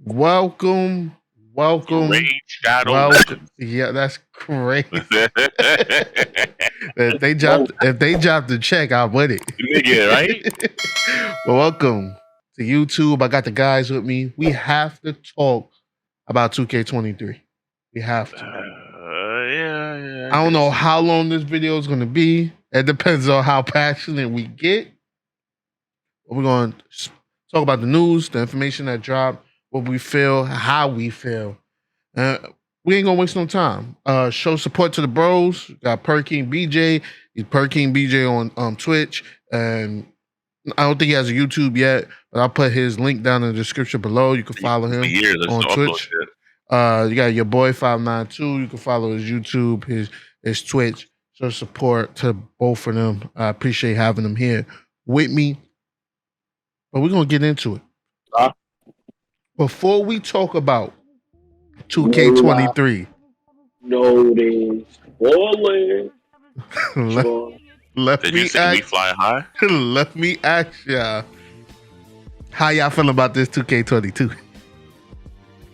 Welcome, welcome, Raid Shadow welcome. Legends. Yeah, that's crazy. Whoa, If they dropped the check, I'm with Nigga, right? it. Well, welcome to YouTube. I got the guys with me. We have to talk about 2K23. We have to. Yeah, I I don't know guess. how long this video is going to be. It depends on how passionate we get. But we're going to talk about the news, the information that dropped, what we feel, how we feel. Uh, we ain't gonna waste no time. Show support to the bros. Got Perking BJ. He's Perking BJ on Twitch, and I don't think he has a YouTube yet, but I'll put his link down in the description below. You can follow For him years, I just on upload Twitch. shit. You got your boy 592. You can follow his YouTube, his Twitch. Show support to both of them. I appreciate having them here with me. But we're gonna get into it. Before we talk about 2K23, notice, bullet. let, Sure. let Did you me say we ask, fly high? let me ask y'all, how y'all feel about this 2K22?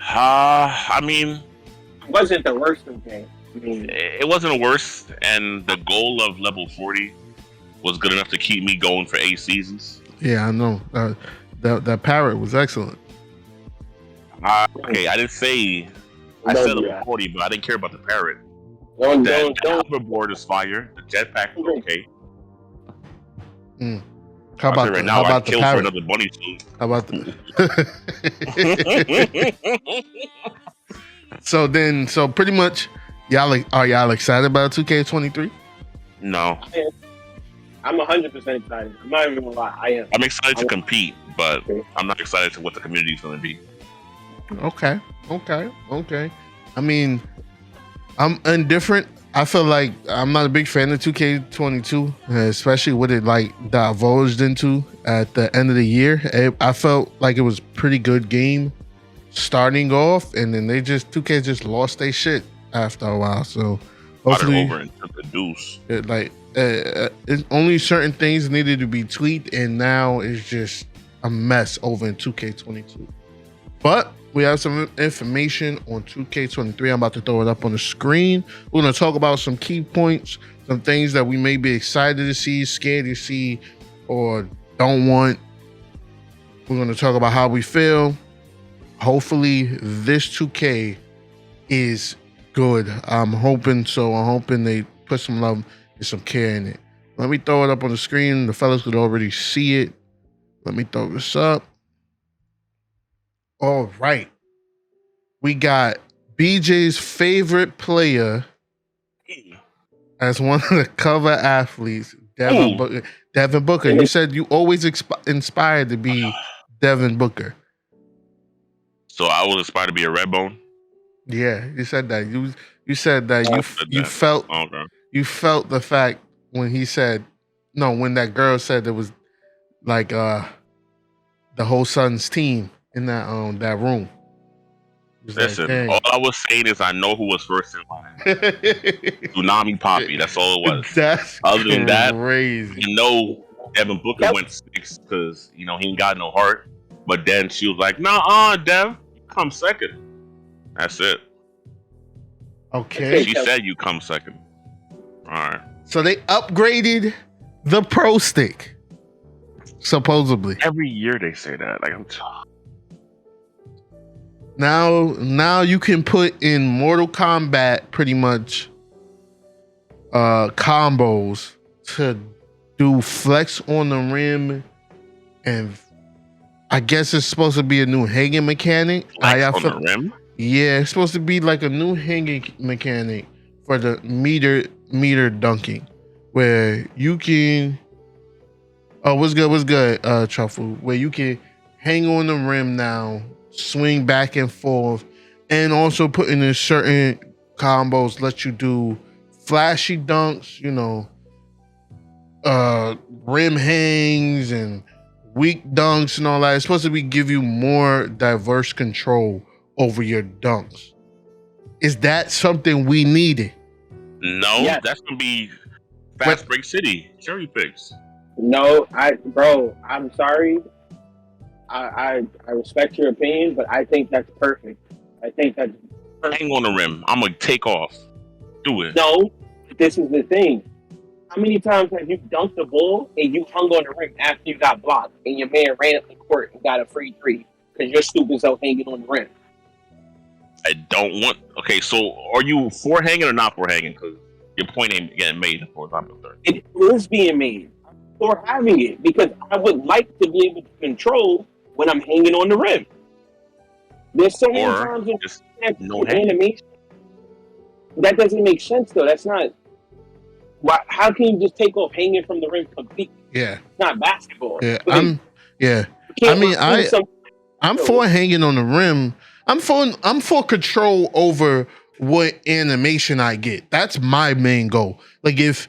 I mean, Wasn't the worst of game. I mean, it wasn't worse, and the goal of level 40 was good enough to keep me going for 8 seasons. Yeah, I know. That parrot was excellent. Okay, I didn't say I no, said level yeah. 40, but I didn't care about the parrot. Don't, The don't. hoverboard is fire. The jetpack is okay. How I'll tell about you right the, now, how I'd about the kill for parrot? another bunny suit. How about the? So pretty much, are y'all excited about 2K23? No, I'm 100% excited. I'm not even gonna lie. I am. I'm excited to compete, but I'm not excited to what the community is going to be. Okay. I mean, I'm indifferent. I feel like I'm not a big fan of 2K22, especially what it like divulged into at the end of the year. I felt like it was a pretty good game starting off, and then 2K just lost their shit after a while. So Brought it hopefully, over and took the deuce. it's only certain things needed to be tweaked, and now it's just a mess over in 2K22. But we have some information on 2K23. I'm about to throw it up on the screen. We're going to talk about some key points, some things that we may be excited to see, scared to see, or don't want. We're going to talk about how we feel. Hopefully, this 2K is good. I'm hoping so. I'm hoping they put some love and some care in it. Let me throw it up on the screen. The fellas could already see it. Let me throw this up. All right. We got BJ's favorite player as one of the cover athletes, Devin Booker. Devin Booker. You said you always inspired to be Devin Booker. So I was inspired to be a red bone. Yeah, you said that. You said that you felt Okay. you felt the fact when he said when that girl said there was like the whole Suns team in that room. Listen, like, all I was saying is I know who was first in line. Tsunami Poppy. That's all it was. That's Other than that, crazy. you know, Devin Booker went 6 because he ain't got no heart. But then she was like, "Nah, Dev, you come second." That's it. Okay. She said you come second. All right. So they upgraded the Pro Stick, supposedly. Every year they say that. Like Now you can put in Mortal Kombat pretty much combos to do flex on the rim, and I guess it's supposed to be a new hanging mechanic. Flex on the rim? Yeah, it's supposed to be like a new hanging mechanic for the meter dunking, where you can. Oh, what's good, Truffle? Where you can hang on the rim now, swing back and forth, and also putting in certain combos let you do flashy dunks, rim hangs and weak dunks and all that. It's supposed to give you more diverse control over your dunks. Is that something we needed? No, that's gonna be Fast Break City cherry picks. No, I'm sorry. I respect your opinion, but I think that's perfect. I think that's perfect. Hang on the rim. I'm gonna take off. Do it. No, this is the thing. How many times have you dunked the ball and you hung on the rim after you got blocked and your man ran up the court and got a free three because your stupid self hanging on the rim? I don't want. Okay, so are you for hanging or not for hanging? Because your point ain't getting made. For example, It is being made for having it because I would like to be able to control when I'm hanging on the rim. There's so many or times in just no hanging. animation that doesn't make sense though. That's not. Why? How can you just take off hanging from the rim completely? Yeah, It's not basketball. yeah. But I'm for hanging on the rim. I'm for control over what animation I get. That's my main goal. Like if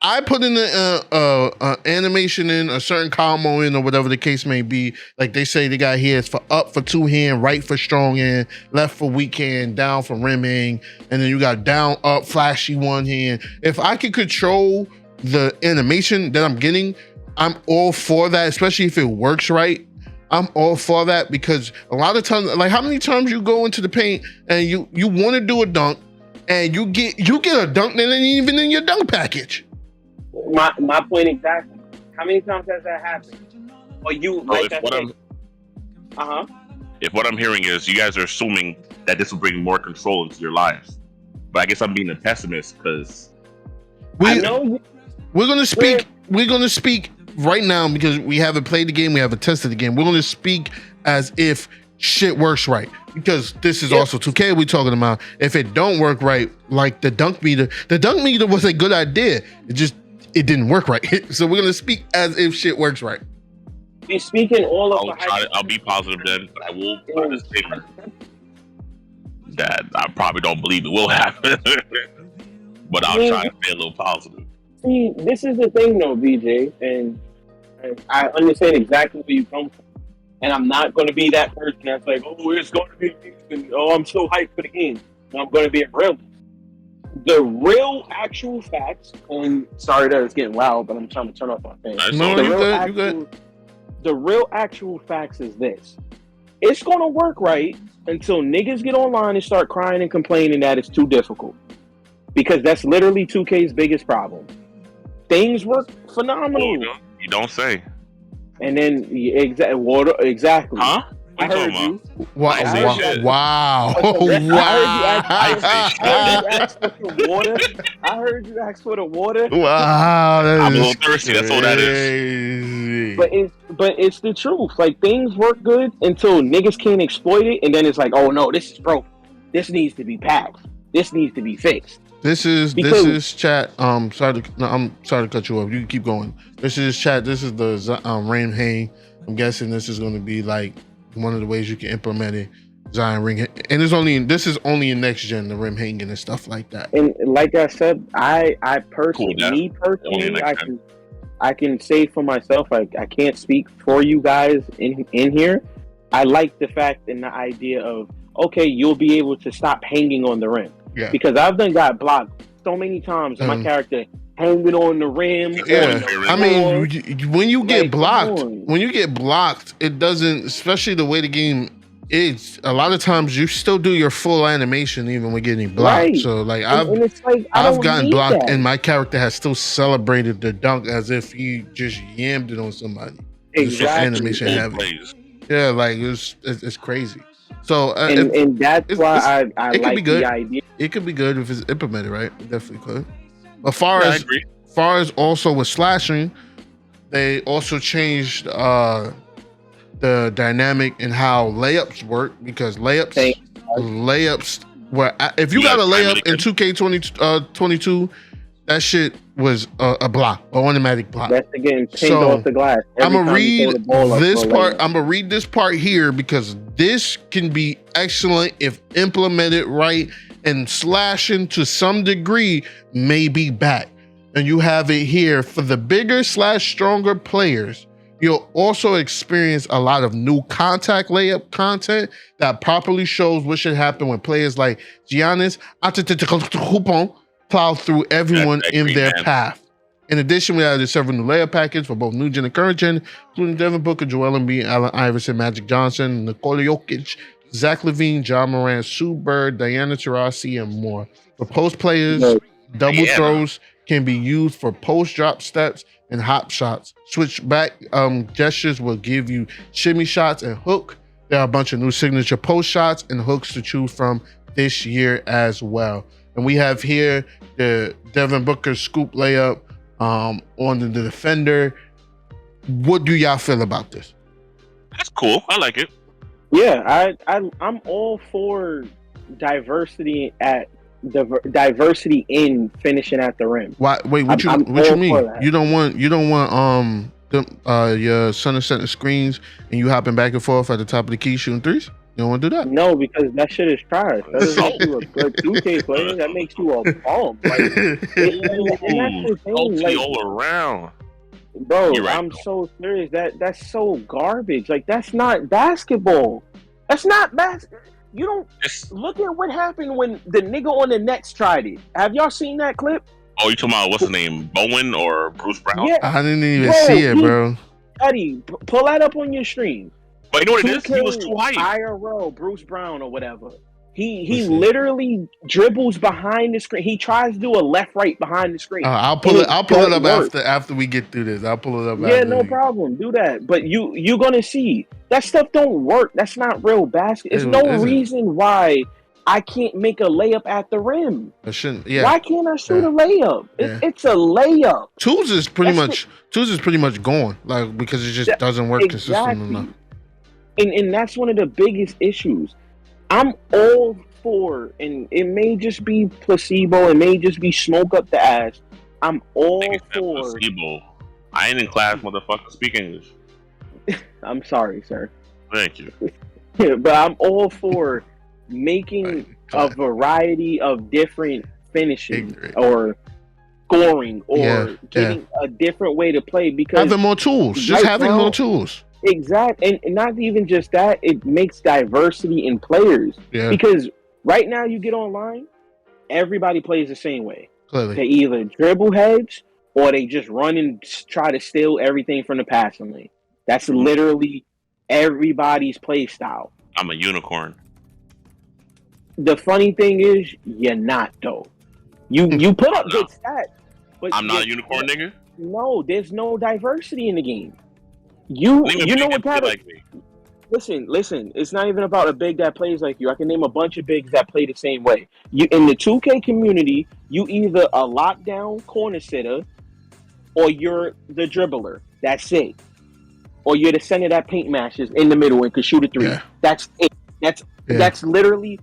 I put in a animation in a certain combo in or whatever the case may be, like they say they got here it's for up for two hand, right for strong hand, left for weak hand, down for rim hang, and then you got down, up, flashy one hand. If I can control the animation that I'm getting, I'm all for that, especially if it works right. I'm all for that because a lot of times, like how many times you go into the paint and you want to do a dunk and you get a dunk that ain't even in your dunk package. My point exactly. How many times has that happened? Or you like that? If what I'm hearing is you guys are assuming that this will bring more control into your lives, but I guess I'm being a pessimist because we're gonna speak right now because we haven't played the game, we haven't tested the game. We're gonna speak as if shit works right because this is also 2K we're talking about. If it don't work right, like the dunk meter was a good idea. It didn't work right. So we're gonna speak as if shit works right. Be speaking all of I'll be positive then, but I will put a disclaimer that I probably don't believe it will happen. But I'll try to be a little positive. See, this is the thing though, BJ, and I understand exactly where you come from. And I'm not going to be that person that's like, oh, it's going to be, oh, I'm so hyped for the game. I'm going to be a realist. The real actual facts, and sorry that it's getting loud, but I'm trying to turn off my fan. The real actual facts is this. It's going to work right until niggas get online and start crying and complaining that it's too difficult. Because that's literally 2K's biggest problem. Things work phenomenal. You don't say. And then exactly. Huh? I heard you. Wow! I heard you ask for the water. Wow! I'm a little thirsty. That's all that is. But it's the truth. Like things work good until niggas can't exploit it, and then it's like, oh no, this is broke. This needs to be patched. This needs to be fixed. This is chat. I'm sorry to cut you off. You can keep going. This is chat. This is the rim hang. I'm guessing this is going to be like one of the ways you can implement it. Zion ring, and this is only in next gen, the rim hanging and stuff like that. And like I said, I personally, I can say for myself. I can't speak for you guys in here. I like the fact and the idea of okay, you'll be able to stop hanging on the rim. Yeah. Because I've got blocked so many times. My character hanging on the rim. Yeah. I mean, when you get blocked, it doesn't. Especially the way the game is. A lot of times, you still do your full animation even when getting blocked. Right. So, like, I've gotten blocked, and my character has still celebrated the dunk as if he just yammed it on somebody. Exactly. Animation heavy. Yeah, like it's crazy. So and that's why I like the idea. It could be good if it's implemented right. It definitely could. But far as also with slashing, they also changed the dynamic in how layups work because layups were if you got a layup in 2K22, that shit was a block, an automatic block. That's again pinged off the glass. I'm gonna read this part. I'm gonna read this part here because this can be excellent if implemented right, and slashing to some degree may be back. And you have it here for the bigger / stronger players. You'll also experience a lot of new contact layup content that properly shows what should happen when players like Giannis plow through everyone in their path. In addition, we added several new layup packets for both new gen and current gen, including Devin Booker, Joel Embiid, Allen Iverson, Magic Johnson, Nikola Jokic, Zach LaVine, John Moran, Sue Bird, Diana Taurasi, and more. For post players, double throws can be used for post drop steps and hop shots. Switch back gestures will give you shimmy shots and hook. There are a bunch of new signature post shots and hooks to choose from this year as well. And we have here the Devin Booker scoop layup on the defender. What do y'all feel about this? That's cool. I like it. Yeah, I'm all for diversity in finishing at the rim. Why? Wait, what you mean? You don't want your son setting screens and you hopping back and forth at the top of the key shooting threes? You don't want to do that? No, because that shit is trash. That doesn't make you a good 2K player. That makes you a bum. Like, and that's the thing, like, all around. Bro, right, I'm so serious. That's so garbage. Like, that's not basketball. That's not basketball. You don't look at what happened when the nigga on the Nets tried it. Have y'all seen that clip? Oh, you talking about what's his name, Bowen or Bruce Brown? Yeah, I didn't even see it, bro. Eddie, pull that up on your stream. But you know what it is? He was too hype. IRL, Bruce Brown or whatever. He literally dribbles behind the screen. He tries to do a left-right behind the screen. I'll pull it up after we get through this. I'll pull it up. Yeah, no problem. Do that. But you're gonna see that stuff don't work. That's not real basketball. There's no reason why I can't make a layup at the rim. I shouldn't. Yeah. Why can't I shoot a layup? It's a layup. Twos is pretty much gone. Like, because it just doesn't work consistently enough. And that's one of the biggest issues. I'm all for, and it may just be placebo, it may just be smoke up the ass. I'm all for placebo. I ain't in class, motherfucker. Speak English. I'm sorry, sir. Thank you. But I'm all for making a variety of different finishing or scoring or getting a different way to play, because having more tools. Just having more tools. Exactly. And not even just that, it makes diversity in players. Yeah. Because right now you get online, everybody plays the same way. Clearly. They either dribble heads or they just run and try to steal everything from the passing lane. That's literally everybody's play style. I'm a unicorn. The funny thing is, you're not, though. You put up good stats, but I'm not a unicorn, nigga? No, there's no diversity in the game. You know what kind of like me. Listen, it's not even about a big that plays like you. I can name a bunch of bigs that play the same way. You in the 2K community, you either a lockdown corner sitter or you're the dribbler. That's it. Or you're the center that paint mashes in the middle and can shoot a three. Yeah. That's it. That's literally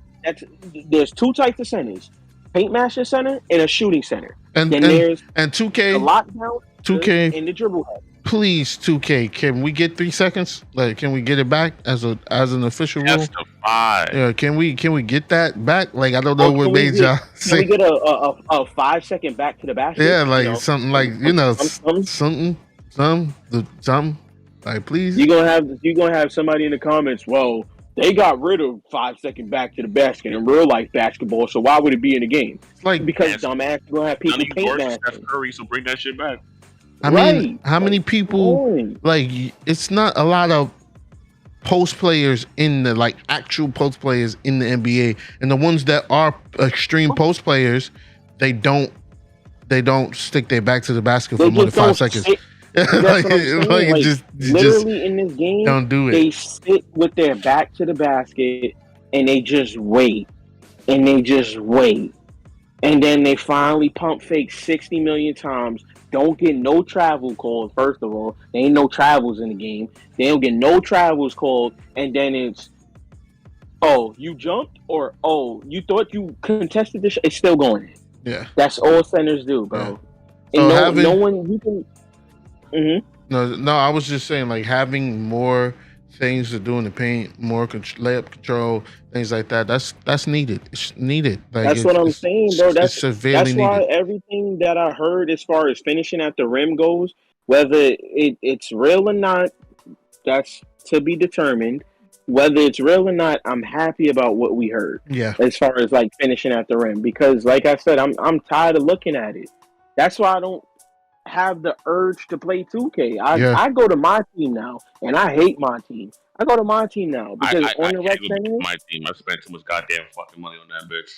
there's two types of centers. Paint masher center and a shooting center. And there's 2K a lockdown 2K in the dribble head. Please, 2K, can we get 3 seconds? Like, can we get it back as an official rule? Yeah, can we get that back? Like, I don't know what made y'all say. Can we get a 5 second back to the basket? Yeah, like something like something. Like, please. You're gonna have somebody in the comments. Well, they got rid of 5 second back to the basket in real life basketball, so why would it be in the game? Like, because dumbass gonna have people paint masking. Curry, so bring that shit back. I mean, how many people, like, it's not a lot of post players in the, like, actual post players in the NBA, and the ones that are extreme post players, they don't stick their back to the basket for more than 5 seconds. Literally in this game, don't do it. They sit with their back to the basket and they just wait. And then they finally pump fake 60 million times. Don't get no travel calls, first of all. There ain't no travels in the game. They don't get no travels called. And then it's, oh, you jumped? Or, oh, you thought you contested this? It's still going in. Yeah. That's all centers do, bro. Yeah. And no one, you can... Mm-hmm. No, I was just saying, like, having more things to do in the paint, more layup control, things like that. That's needed. It's needed. Like, that's what I'm saying, bro. That's why needed. Everything that I heard as far as finishing at the rim goes, whether it's real or not, that's to be determined. Whether it's real or not, I'm happy about what we heard. Yeah. As far as like finishing at the rim, because like I said, I'm tired of looking at it. That's why I don't. have the urge to play 2K. Yeah. I go to my team now, and I hate my team. I go to my team now because I on the rec can't even center, beat my team. I spent too much goddamn fucking money on that bitch.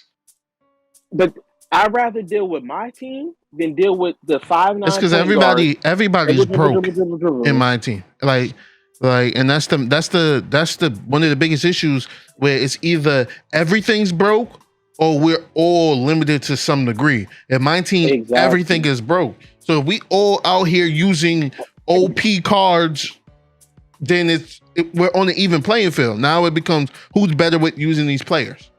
but I'd rather deal with my team than deal with the 5'9" It's because point guard. everybody's broke in Dribble. my team. And that's the one of the biggest issues where it's either everything's broke or we're all limited to some degree. In my team, Exactly. everything is broke. So if we all out here using OP cards, then we're on an even playing field. Now it becomes who's better with using these players.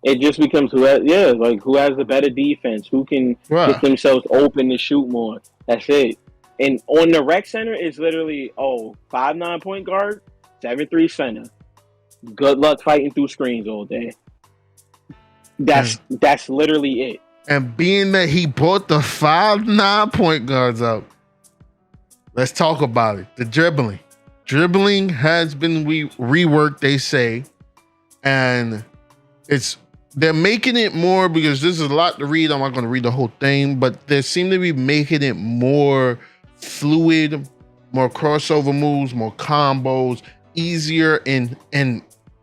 It just becomes who has the better defense, who can get themselves open to shoot more. That's it. And on the rec center, it's literally 5'9" point guard, 7'3" center. Good luck fighting through screens all day. That's literally it. And being that he brought the 5'9" point guards out, let's talk about it. The dribbling. Dribbling has been reworked, they say, and they're making it more, because this is a lot to read. I'm not going to read the whole thing, but they seem to be making it more fluid, more crossover moves, more combos, easier and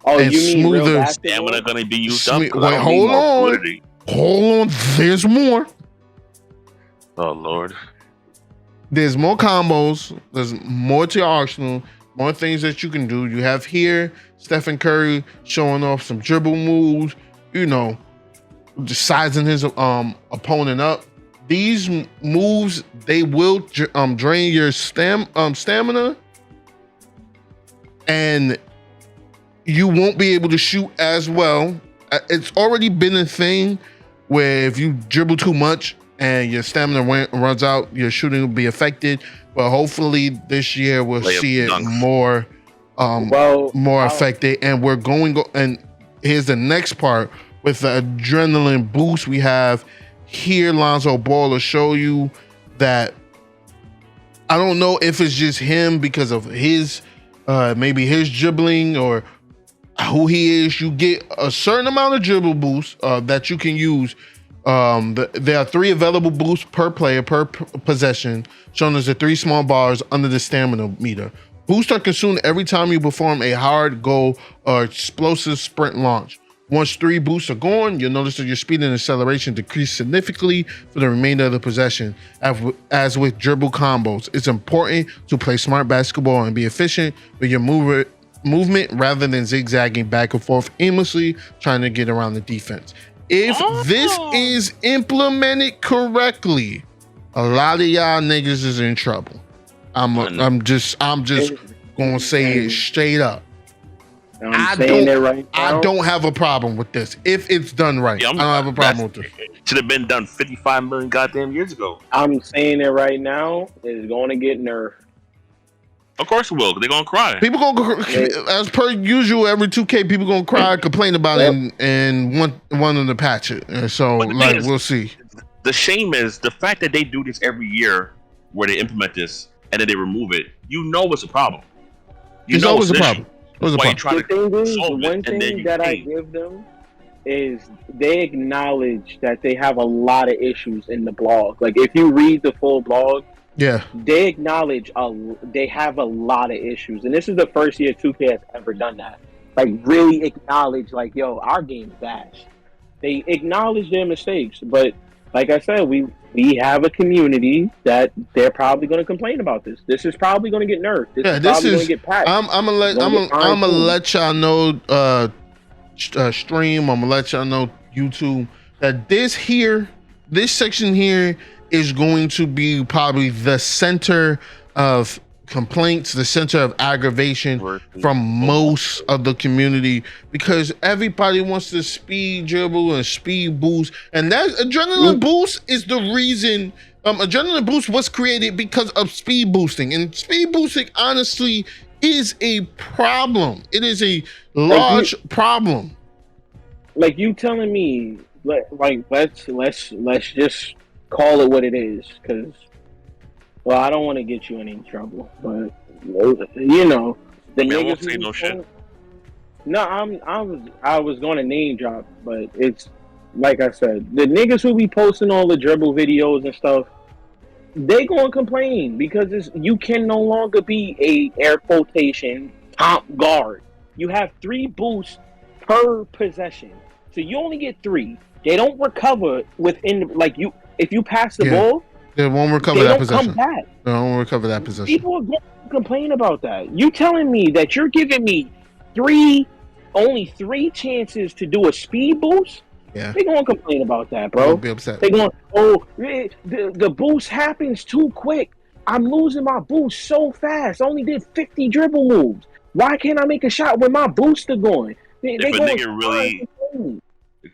smoother. Stamina going to be used up. Wait, hold on. There's more. Oh Lord. There's more combos. There's more to your arsenal. More things that you can do. You have here Stephen Curry showing off some dribble moves. Just sizing his opponent up. These moves, they will drain your stamina, and you won't be able to shoot as well. It's already been a thing where if you dribble too much and your stamina runs out, your shooting will be affected. But hopefully this year we'll see it more affected. And we're and here's the next part. With the adrenaline boost we have here, Lonzo Ball will show you that. I don't know if it's just him because of his maybe his dribbling or who he is. You get a certain amount of dribble boost that you can use. There are 3 available boosts per player per possession, shown as the 3 small bars under the stamina meter. Boosts are consumed every time you perform a hard goal or explosive sprint launch. Once 3 boosts are gone, you'll notice that your speed and acceleration decrease significantly for the remainder of the possession. As with dribble combos, it's important to play smart basketball and be efficient with your movement rather than zigzagging back and forth aimlessly trying to get around the defense. If this is implemented correctly, a lot of y'all niggas is in trouble. I'm just gonna say it straight up. I don't have a problem with this if it's done right. I don't have a problem with this. Should have been done 55 million goddamn years ago. I'm saying it right now. It's going to get nerfed. Of course it will. They're gonna cry. People gonna, as per usual, every 2K people gonna cry, complain about it, and want them to patch it. And so, we'll see. The shame is the fact that they do this every year, where they implement this and then they remove it. It's a problem. It's always a problem. The one thing that I give them is they acknowledge that they have a lot of issues in the blog. Like if you read the full blog, they acknowledge they have a lot of issues, and this is the first year 2K has ever done that. Like really acknowledge, like, yo, our game's bad. They acknowledge their mistakes, but like I said, we have a community that they're probably going to complain about this. This is probably going to get nerfed. This is probably going to get patched. I'm gonna let y'all know stream. I'm gonna let y'all know YouTube that this section here is going to be probably the center of complaints, the center of aggravation from most of the community, because everybody wants to speed dribble and speed boost, and that adrenaline boost is the reason. Adrenaline boost was created because of speed boosting, and speed boosting honestly is a problem. It is a large problem. Like you telling me, let's just call it what it is, because. Well, I don't want to get you in any trouble, but the niggas say no shit. No, I was going to name drop, but it's like I said, the niggas who be posting all the dribble videos and stuff, they gonna complain because you can no longer be a air quotation top guard. You have 3 boosts per possession, so you only get 3. They don't recover within you. If you pass the ball, they won't recover they that don't possession. come back. They won't recover that possession. People are going to complain about that. You telling me that you're giving me only 3 chances to do a speed boost? Yeah, they're going to complain about that, bro. They'll be upset. They're going, the boost happens too quick. I'm losing my boost so fast. I only did 50 dribble moves. Why can't I make a shot when my boosts are going? If a nigga really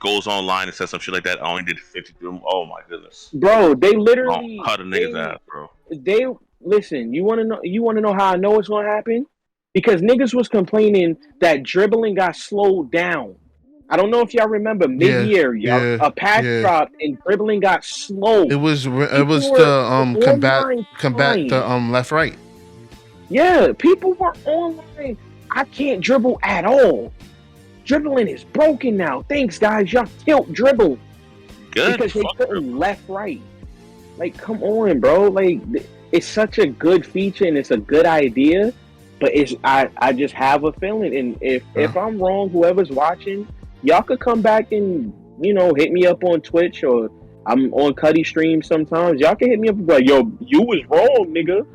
goes online and says some shit like that, I only did 50 dribble. Oh my goodness, bro! They literally cut a nigga's ass, bro. They listen. You want to know? You want to know how I know it's going to happen? Because niggas was complaining that dribbling got slowed down. I don't know if y'all remember mid-year, a pass drop and dribbling got slow. It was to combat the left right. Yeah, people were online. I can't dribble at all. Dribbling is broken now. Thanks, guys. Y'all tilt dribble. Good. Because they couldn't left right. Like, come on, bro. Like, it's such a good feature and it's a good idea. But I just have a feeling, and if I'm wrong, whoever's watching, y'all could come back and hit me up on Twitch, or I'm on Cuddy stream sometimes. Y'all can hit me up and be like, "Yo, you was wrong, nigga.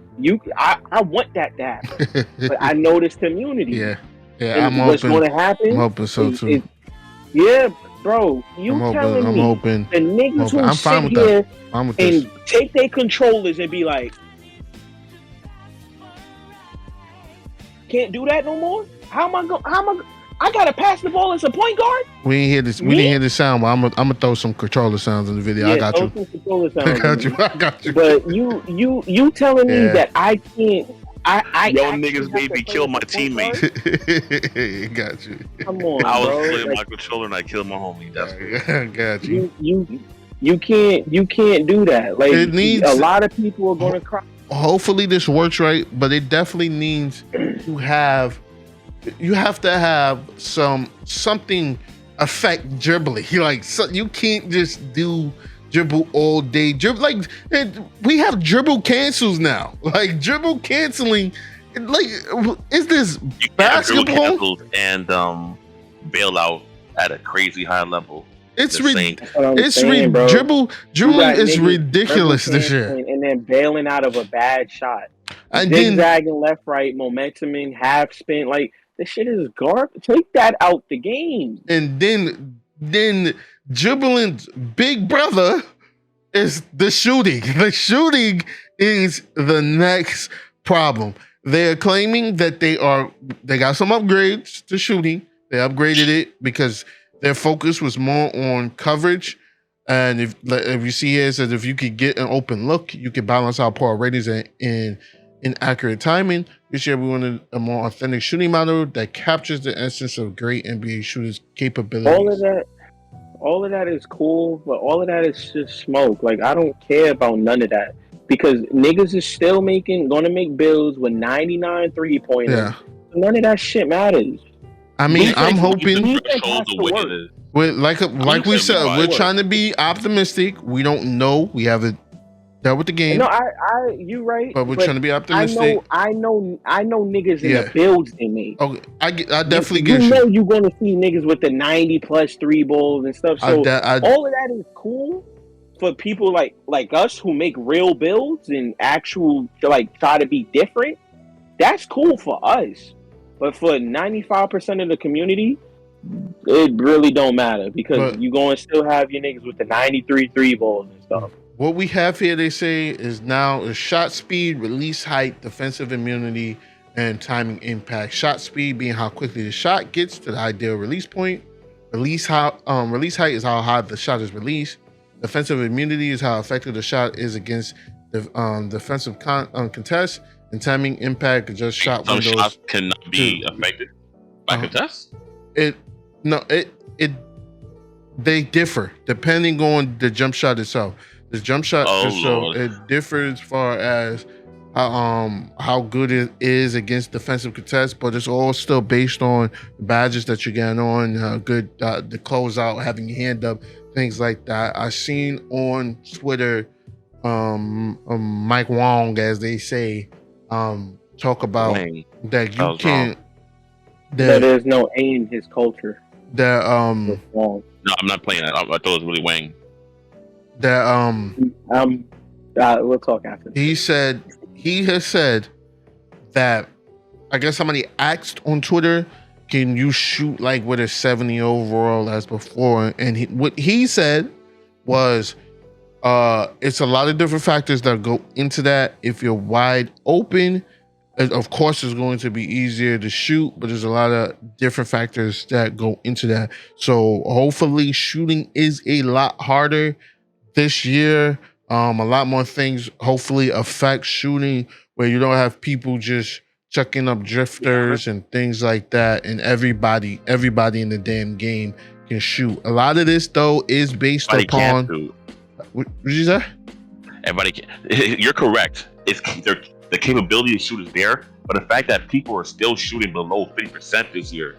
I want that to happen." But I know this community. Yeah. And what's going to happen? I'm hoping so too. Yeah, bro. Telling me hoping. The niggas who sit here and take their controllers and be like, can't do that no more? How am I going? I gotta pass the ball as a point guard? We didn't hear this. We didn't hear the sound, but I'm gonna throw some controller sounds in the video. Yeah, I got you. Some controller sounds. I got you. But you telling me that I can't? Yo, niggas made me kill my teammate. Got you. Come on, I was bro. playing my controller and I killed my homie. That's got you. You can't do that. Like, it needs, a lot of people are gonna cry. Hopefully this works right, but it definitely needs to have. You have to have something affect dribbling. You can't just do dribble all day. We have dribble cancels now. Like, dribble canceling. Like, is this basketball? And bail out at a crazy high level. Dribbling is ridiculous this year. And then bailing out of a bad shot. Zigzagging left, right, momentum in, half spin. Like, this shit is garbage. Take that out the game. And then dribbling's big brother is the shooting. The shooting is the next problem. They're claiming that they got some upgrades to shooting. They upgraded it because their focus was more on coverage. And if you see here, it says if you could get an open look, you can balance out poor ratings and inaccurate timing. This year, we wanted a more authentic shooting model that captures the essence of great NBA shooters' capabilities. All of that is cool, but all of that is just smoke. Like, I don't care about none of that because niggas is still gonna make builds with 99 3-pointers. Yeah. None of that shit matters. I mean, I'm hoping. Like we said, we're trying to be optimistic. We don't know. We haven't dealt with the game. No, you right. But we're trying to be optimistic. I know niggas in the builds they make. Okay, I definitely get you. You know you're going to see niggas with the 90+ 3 balls and stuff. So all of that is cool for people like us who make real builds and try to be different. That's cool for us. But for 95% of the community, it really don't matter because you're going to still have your niggas with the 93 3 balls and stuff. What we have here, they say, is shot speed, release height, defensive immunity, and timing impact. Shot speed being how quickly the shot gets to the ideal release point. Release height is how high the shot is released. Defensive immunity is how effective the shot is against the defensive contest. And timing impact is just shot windows. Some shots cannot be affected by contests? They differ depending on the jump shot itself. The jump shot it differs as far as how good it is against defensive contests, but it's all still based on the badges that you're getting on, good the closeout, having your hand up, things like that. I seen on Twitter Mike Wong, as they say, talk about Wang. that That you was wrong. can't That that there's no A in his culture. that It's wrong. No, I'm not playing that. I thought it was really Wang. that We'll talk after. he has said that, I guess somebody asked on Twitter, can you shoot like with a 70 overall as before? And what he said was, it's a lot of different factors that go into that. If you're wide open, of course it's going to be easier to shoot, but there's a lot of different factors that go into that. So hopefully shooting is a lot harder this year. A lot more things hopefully affect shooting, where you don't have people just chucking up drifters and things like that, and everybody in the damn game can shoot. A lot of this though is based Everybody can't upon shoot. what did you say? Everybody can. You're correct. The capability to shoot is there, but the fact that people are still shooting below 50% this year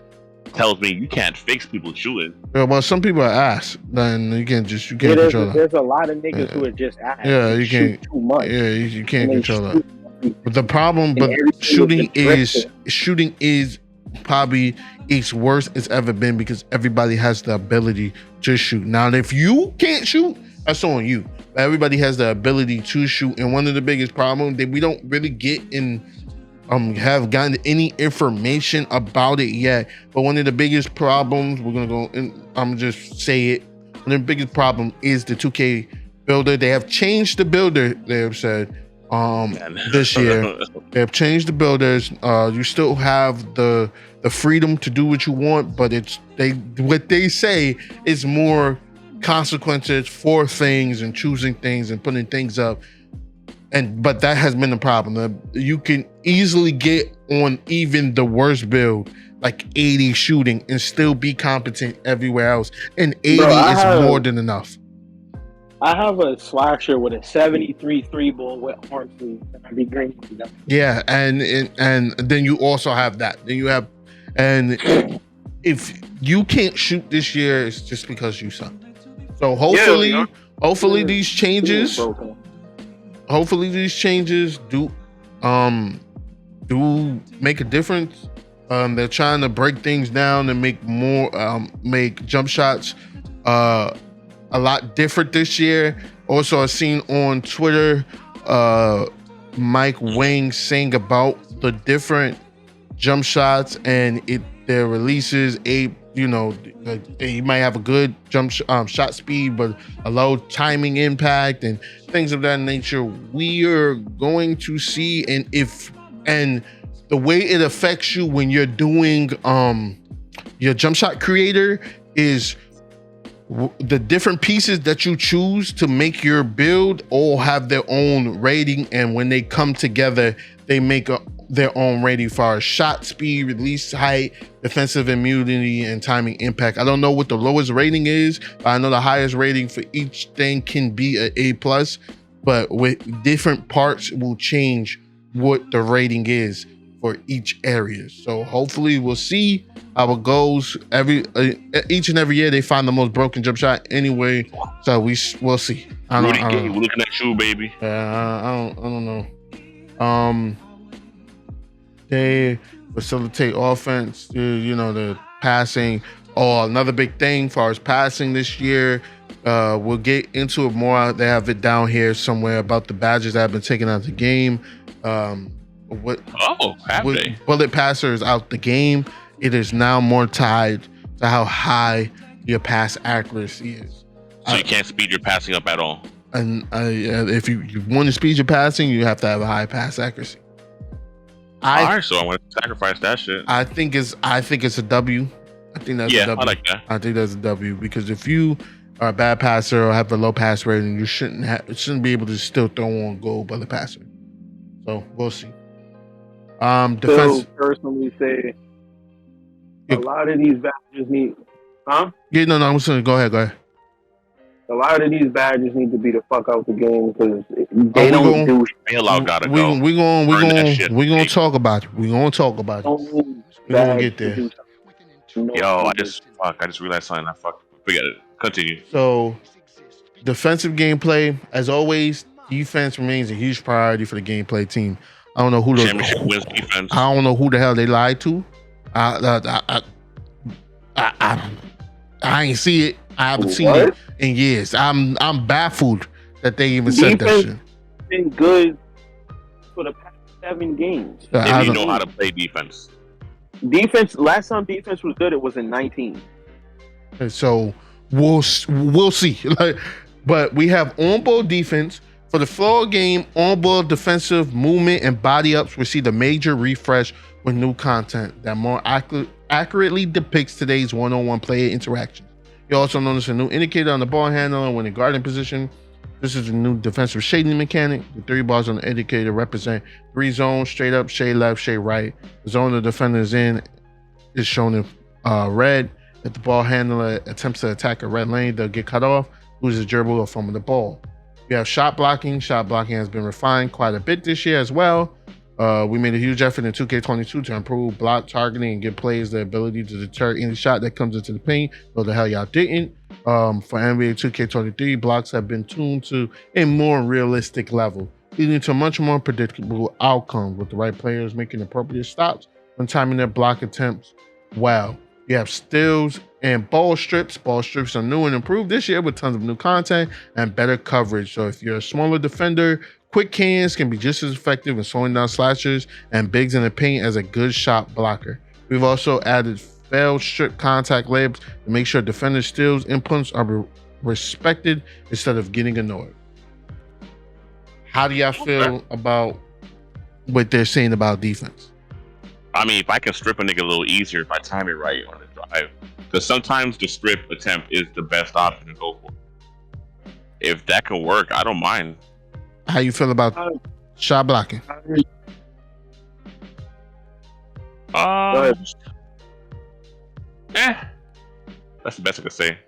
tells me you can't fix people shooting. Yeah, well, some people are ass. Then you can't Yeah, control that. there's a lot of niggas who are just ass. Yeah, you shoot can't. too much. Yeah, you can't And they control that. shoot But the problem, but shooting is probably its worst it's ever been, because everybody has the ability to shoot. Now, if you can't shoot, that's on you. But everybody has the ability to shoot, and one of the biggest problems that we don't really get in have gotten any information about it yet. But one of the biggest problems, we're gonna go and I'm just say it. One of the biggest problem is the 2K builder. They have changed the builder. They have said this year they have changed the builders. You still have the freedom to do what you want, but what they say is more consequences for things and choosing things and putting things up. But that has been the problem. You can easily get on even the worst build, like 80 shooting, and still be competent everywhere else. And 80 is more than enough. I have a slasher with a 73 3-ball with arm sleeves, and I'd be green with them. Yeah, and then you also have that. Then you have, and if you can't shoot this year, it's just because you suck. So hopefully these changes do make a difference. They're trying to break things down and make jump shots a lot different this year. Also, I've seen on Twitter Mike Wang saying about the different jump shots and their releases. You might have a good jump shot speed, but a low timing impact and things of that nature. We are going to see, and the way it affects you when you're doing your jump shot creator is the different pieces that you choose to make your build all have their own rating, and when they come together, they make their own rating for our shot speed, release height, defensive immunity, and timing impact. I don't know what the lowest rating is, but I know the highest rating for each thing can be an A+, but with different parts will change what the rating is for each area. So hopefully we'll see how it goes. Each and every year they find the most broken jump shot anyway, so we'll see. Rudy Gay, we're looking at you, baby. I don't know. They facilitate offense, the passing. Oh, another big thing as far as passing this year. We'll get into it more. They have it down here somewhere about the badges that have been taken out of the game. Bullet passer is out the game. It is now more tied to how high your pass accuracy is. So you can't speed your passing up at all. And if you want to speed your passing, you have to have a high pass accuracy. All right, so I want to sacrifice that shit. I think it's a W. I think that's a W. I like that. I think that's a W, because if you are a bad passer or have a low pass rating, you shouldn't be able to still throw on goal by the passer. So we'll see. Defense. Personally say a lot of these badges need, Yeah, no, I'm just gonna go ahead. A lot of these badges need to be the fuck out the game, because they don't do shit. Bailout gotta go. We're gonna talk about it. We're gonna talk about it. We're gonna get there. I just realized something. Forget it. Continue. So, defensive gameplay, as always, defense remains a huge priority for the gameplay team. I don't know who Championship wins defense. I don't know who the hell they lied to. I ain't see it. I haven't seen it in years. I'm baffled that they even said that shit. Been good for the past 7 games. If you know how to play defense. Last time defense was good, it was in 19. And so we'll see. But we have on-ball defense. For the fall game, on-ball defensive movement and body ups received a major refresh with new content that more accurately depicts today's one-on-one player interaction. You also notice a new indicator on the ball handler when in guarding position. This is a new defensive shading mechanic. The 3 bars on the indicator represent 3 zones: straight up, shade left, shade right. The zone the defender is in is shown in red. If the ball handler attempts to attack a red lane, they'll get cut off, loses dribble, or fumble the ball. We have shot blocking. Shot blocking has been refined quite a bit this year as well. We made a huge effort in 2K22 to improve block targeting and give players the ability to deter any shot that comes into the paint. Though the hell y'all didn't. For NBA 2K23, blocks have been tuned to a more realistic level, leading to a much more predictable outcome with the right players making appropriate stops when timing their block attempts well. You have steals and ball strips. Ball strips are new and improved this year with tons of new content and better coverage. So if you're a smaller defender, quick hands can be just as effective in slowing down slashers and bigs in the paint as a good shot blocker. We've also added fail strip contact labs to make sure defender steals inputs are respected instead of getting annoyed. How do y'all feel about what they're saying about defense? I mean, if I can strip a nigga a little easier if I time it right on the drive, because sometimes the strip attempt is the best option to go for. If that can work, I don't mind. How you feel about shot blocking? That's the best I can say.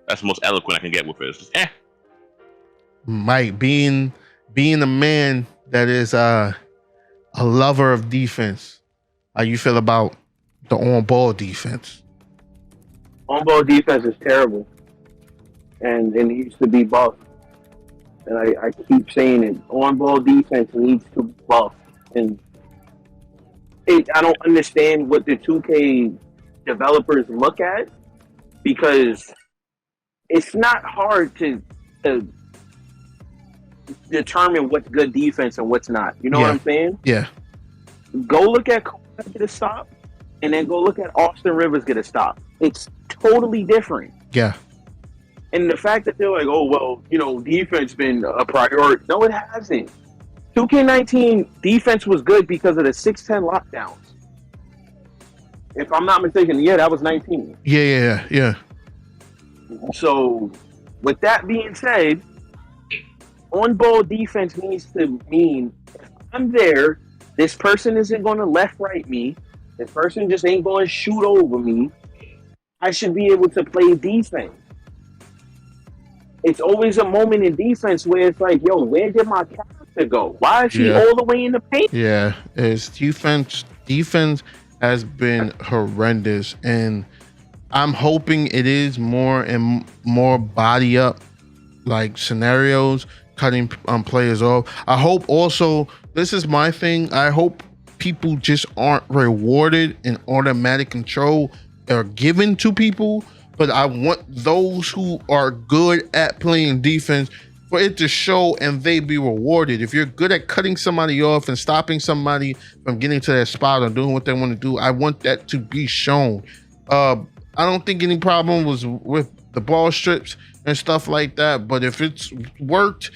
That's the most eloquent I can get with it. It's just, Mike, being a man that is a lover of defense, how you feel about the on-ball defense? On-ball defense is terrible, and it needs to be buffed. And I keep saying it. On-ball defense needs to be buffed. And I don't understand what the 2K developers look at, because it's not hard to determine what's good defense and what's not. You know what I'm saying? Yeah. Go look at Kawhi get a stop, and then go look at Austin Rivers get a stop. It's totally different. Yeah. And the fact that they're like, oh, well, defense been a priority. No, it hasn't. 2K19 defense was good because of the 6'10" lockdowns. If I'm not mistaken, that was 19. Yeah. So, with that being said, on-ball defense needs to mean if I'm there, this person isn't going to left-right me. This person just ain't going to shoot over me. I should be able to play defense. It's always a moment in defense where it's like, yo, where did my character go? Why is she all the way in the paint? Yeah, it's defense. Defense has been horrendous, and I'm hoping it is more and more body up like scenarios, cutting players off. I hope also, this is my thing, I hope people just aren't rewarded and automatic control are given to people, but I want those who are good at playing defense for it to show and they be rewarded. If you're good at cutting somebody off and stopping somebody from getting to that spot or doing what they want to do, I want that to be shown. I don't think any problem was with the ball strips and stuff like that, but if it's worked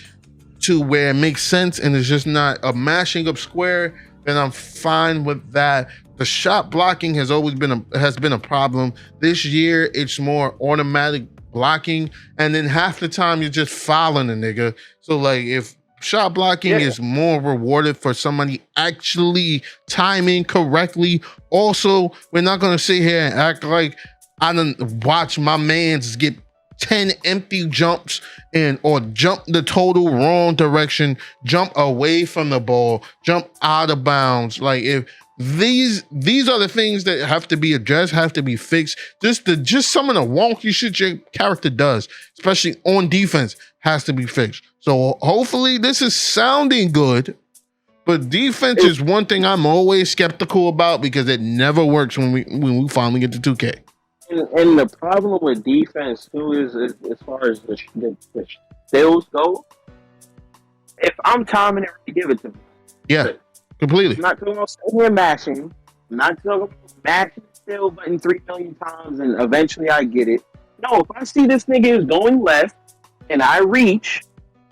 to where it makes sense and it's just not a mashing up square, then I'm fine with that. The shot blocking has always been a problem. This year it's more automatic blocking, and then half the time you're just fouling a nigga. So like, if shot blocking is more rewarded for somebody actually timing correctly. Also, we're not gonna sit here and act like I done watch my mans get 10 empty jumps or jump the total wrong direction, jump away from the ball, jump out of bounds. Like, if these are the things that have to be addressed, have to be fixed. Just some of the wonky shit your character does, especially on defense, has to be fixed. So hopefully this is sounding good, but defense is one thing I'm always skeptical about because it never works when we finally get to 2K. And the problem with defense too is as far as the skills go. If I'm timing it, give it to me. Yeah, completely. I'm not talking about sitting here mashing. I'm not talking about mashing the still button 3 million times and eventually I get it. No, if I see this nigga is going left and I reach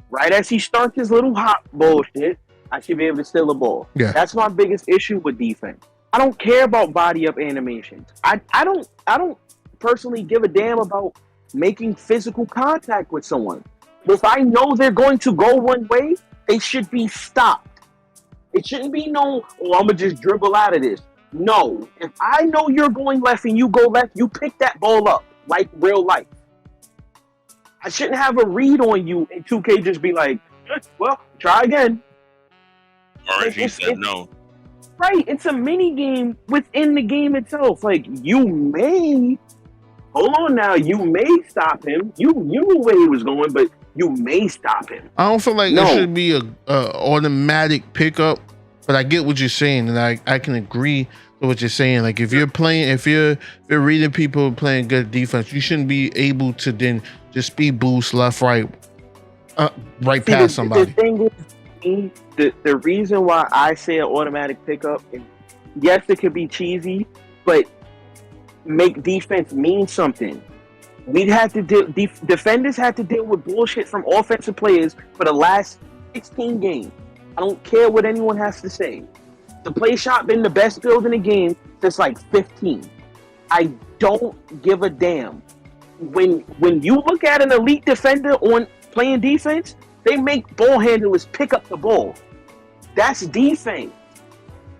right as he starts his little hop bullshit, I should be able to steal the ball. Yeah. That's my biggest issue with defense. I don't care about body up animations. I don't personally give a damn about making physical contact with someone. If I know they're going to go one way, they should be stopped. It shouldn't be no, oh, I'm going to just dribble out of this. No. If I know you're going left and you go left, you pick that ball up like real life. I shouldn't have a read on you and 2K just be like, well, try again. RNG said no. Right. It's a mini game within the game itself. Like, you may, hold on now, you may stop him. You knew where he was going, but you may stop him. I don't feel like it should be a automatic pickup, but I get what you're saying, and I can agree with what you're saying. Like if you're reading people playing good defense, you shouldn't be able to then just speed boost left, right past somebody. The thing is, the reason why I say an automatic pickup, and yes, it could be cheesy, but make defense mean something. We'd have to defenders had to deal with bullshit from offensive players for the last 16 games. I don't care what anyone has to say. The play shot been the best build in the game since like 15. I don't give a damn. When you look at an elite defender on playing defense, they make ball handlers pick up the ball. That's defense.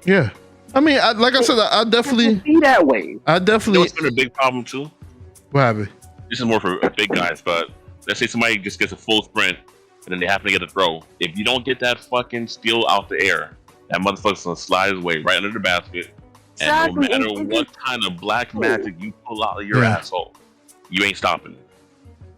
Yeah. I mean, like I said, I definitely see that way. I definitely. It's been a big problem too. What happened? This is more for big guys, but let's say somebody just gets a full sprint and then they happen to get a throw. If you don't get that fucking steal out the air, that motherfucker's gonna slide his way right under the basket. Exactly. And no matter what kind of black magic you pull out of your asshole, you ain't stopping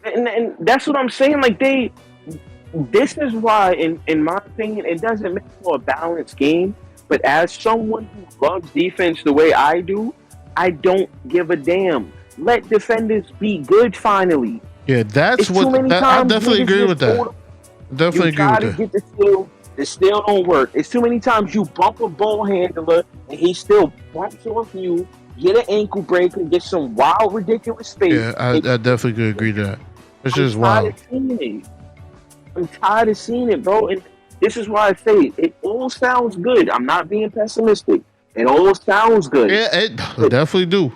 it. And that's what I'm saying. Like this is why, in my opinion, it doesn't make for a balanced game. But as someone who loves defense the way I do, I don't give a damn. Let defenders be good finally. Yeah, that's what I definitely agree with that. Definitely agree with that. Get the steal don't work. It's too many times you bump a ball handler and he still bumps off you, get an ankle break and get some wild, ridiculous space. Yeah, I definitely could agree to that. It's just wild. I'm tired of seeing it, bro. And this is why I say it all sounds good. I'm not being pessimistic. It all sounds good. Yeah, it definitely do.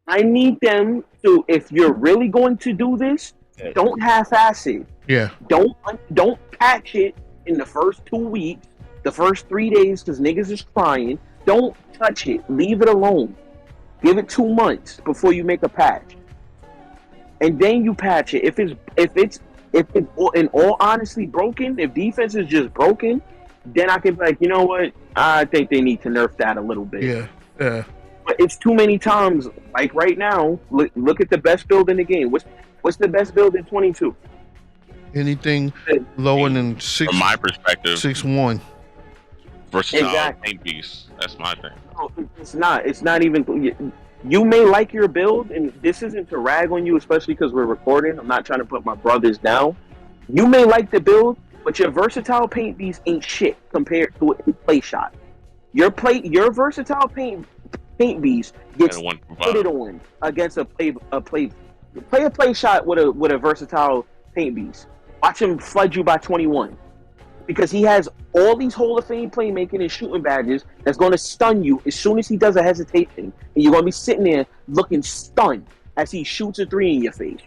I need them to, if you're really going to do this, don't half-ass it. Yeah. Don't patch it in the first 2 weeks, the first 3 days, because niggas is trying. Don't touch it. Leave it alone. Give it 2 months before you make a patch, and then you patch it. If it's in all honesty broken, if defense is just broken, then I can be like, you know what? I think they need to nerf that a little bit. Yeah. Yeah. But it's too many times. Like right now, look at the best build in the game. What's the best build in 22? Anything lower than 6. From my perspective, 6'1". Versatile paint piece. That's my thing. No, it's not. It's not even. You may like your build, and this isn't to rag on you, especially because we're recording. I'm not trying to put my brothers down. You may like the build, but your versatile paint piece ain't shit compared to a play shot. Your versatile paint piece gets put it on against a play shot with a versatile paint piece. Watch him flood you by 21, because he has all these Hall of Fame playmaking and shooting badges that's going to stun you as soon as he does a hesitation, and you're going to be sitting there looking stunned as he shoots a 3 in your face.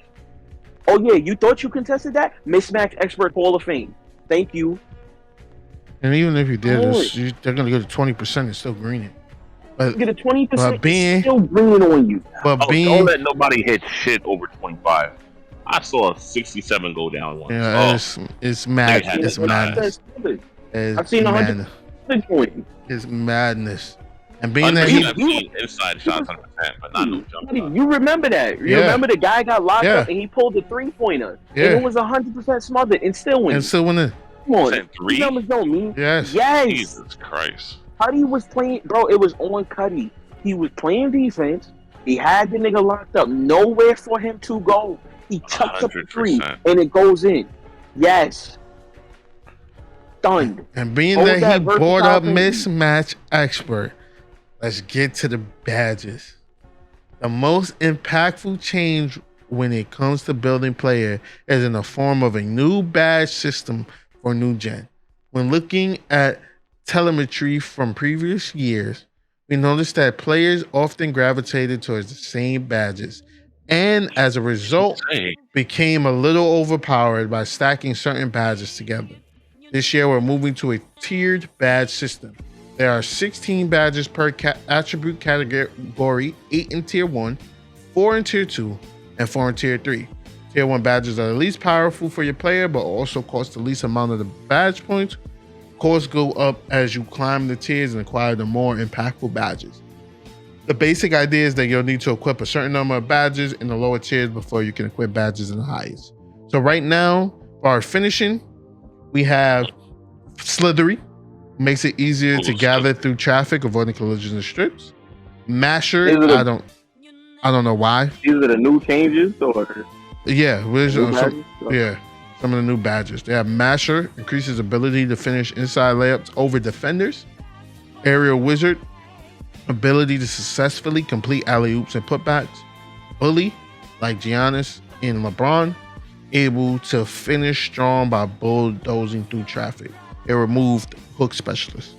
Oh yeah, you thought you contested that? Mismatch expert Hall of Fame. Thank you. And even if you did, they're going to go to 20% and still green it. But get a 20%, still green on you. But don't let nobody hit shit over 25. I saw a 67 go down once. Yeah, it's mad. It's madness. I've seen 100 points. It's madness. And being that he, 100% inside shots, 100%, but not no jump shot. You remember that? You remember the guy got locked up and he pulled the 3-pointer, and it was 100% smothered and still win. And still winning. Come on, Saying three? these numbers don't mean. Yes. Jesus Christ. Cuddy was playing, bro. It was on Cuddy. He was playing defense. He had the nigga locked up. Nowhere for him to go. He chucks up a 3 and it goes in. Yes. Stunned. And being that he brought up mismatch expert, let's get to the badges. The most impactful change when it comes to building player is in the form of a new badge system for new gen. When looking at telemetry from previous years, we noticed that players often gravitated towards the same badges, and as a result, became a little overpowered by stacking certain badges together. This year, we're moving to a tiered badge system. There are 16 badges per attribute category, 8 in tier 1, 4 in tier 2, and 4 in tier 3. Tier 1 badges are the least powerful for your player, but also cost the least amount of the badge points. Costs go up as you climb the tiers and acquire the more impactful badges. The basic idea is that you'll need to equip a certain number of badges in the lower tiers before you can equip badges in the highest. So right now, for our finishing, we have Slithery, makes it easier to gather through traffic, avoiding collisions and strips. Masher, I don't know why. These are the new changes, or yeah, some of the new badges. They have Masher, increases ability to finish inside layups over defenders. Aerial Wizard, ability to successfully complete alley-oops and putbacks. Bully, like Giannis and LeBron, able to finish strong by bulldozing through traffic. It removed hook specialist.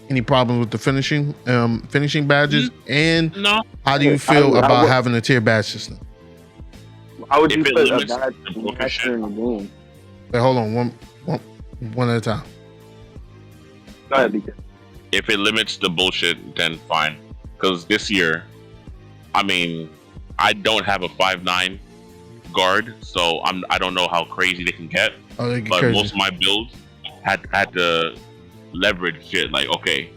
Any problems with the finishing badges? And no. How do you feel about having a tier badge system? How would you put a badge in the game? Wait, hold on, one at a time. Go ahead, BK. If it limits the bullshit, then fine. Because this year, I mean, I don't have a 5'9" guard, so I don't know how crazy they can get. But crazy. Most of my builds had to leverage shit. Like, okay,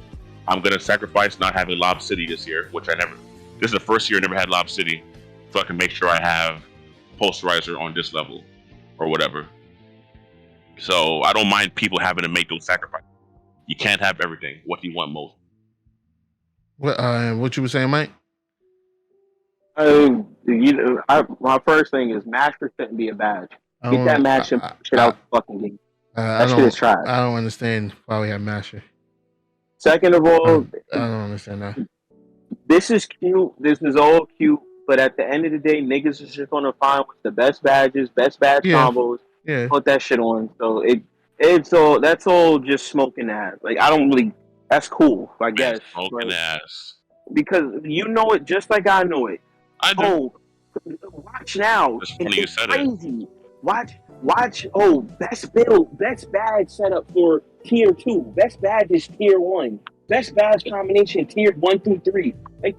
I'm gonna sacrifice not having Lob City this year, which I never. This is the first year I never had Lob City, so I can make sure I have Posterizer on this level or whatever. So I don't mind people having to make those sacrifices. You can't have everything. What do you want most? What you were saying, Mike? My first thing is Master shouldn't be a badge. Get that match and shit out the fucking game. That shit is trash. I don't understand why we have Master. Second of all, I don't understand that. This is cute. This is all cute. But at the end of the day, niggas is just gonna find what's the best badges, best badge combos. Yeah. Put that shit on. So that's all just smoking ass. Like, I don't really. That's cool, I guess. Smoking ass. Because you know it just like I know it. I do. Oh, watch now. It's crazy. Watch. Oh, best build, best badge setup for tier 2. Best badge is tier 1. Best badge combination tier 1 through 3. Like,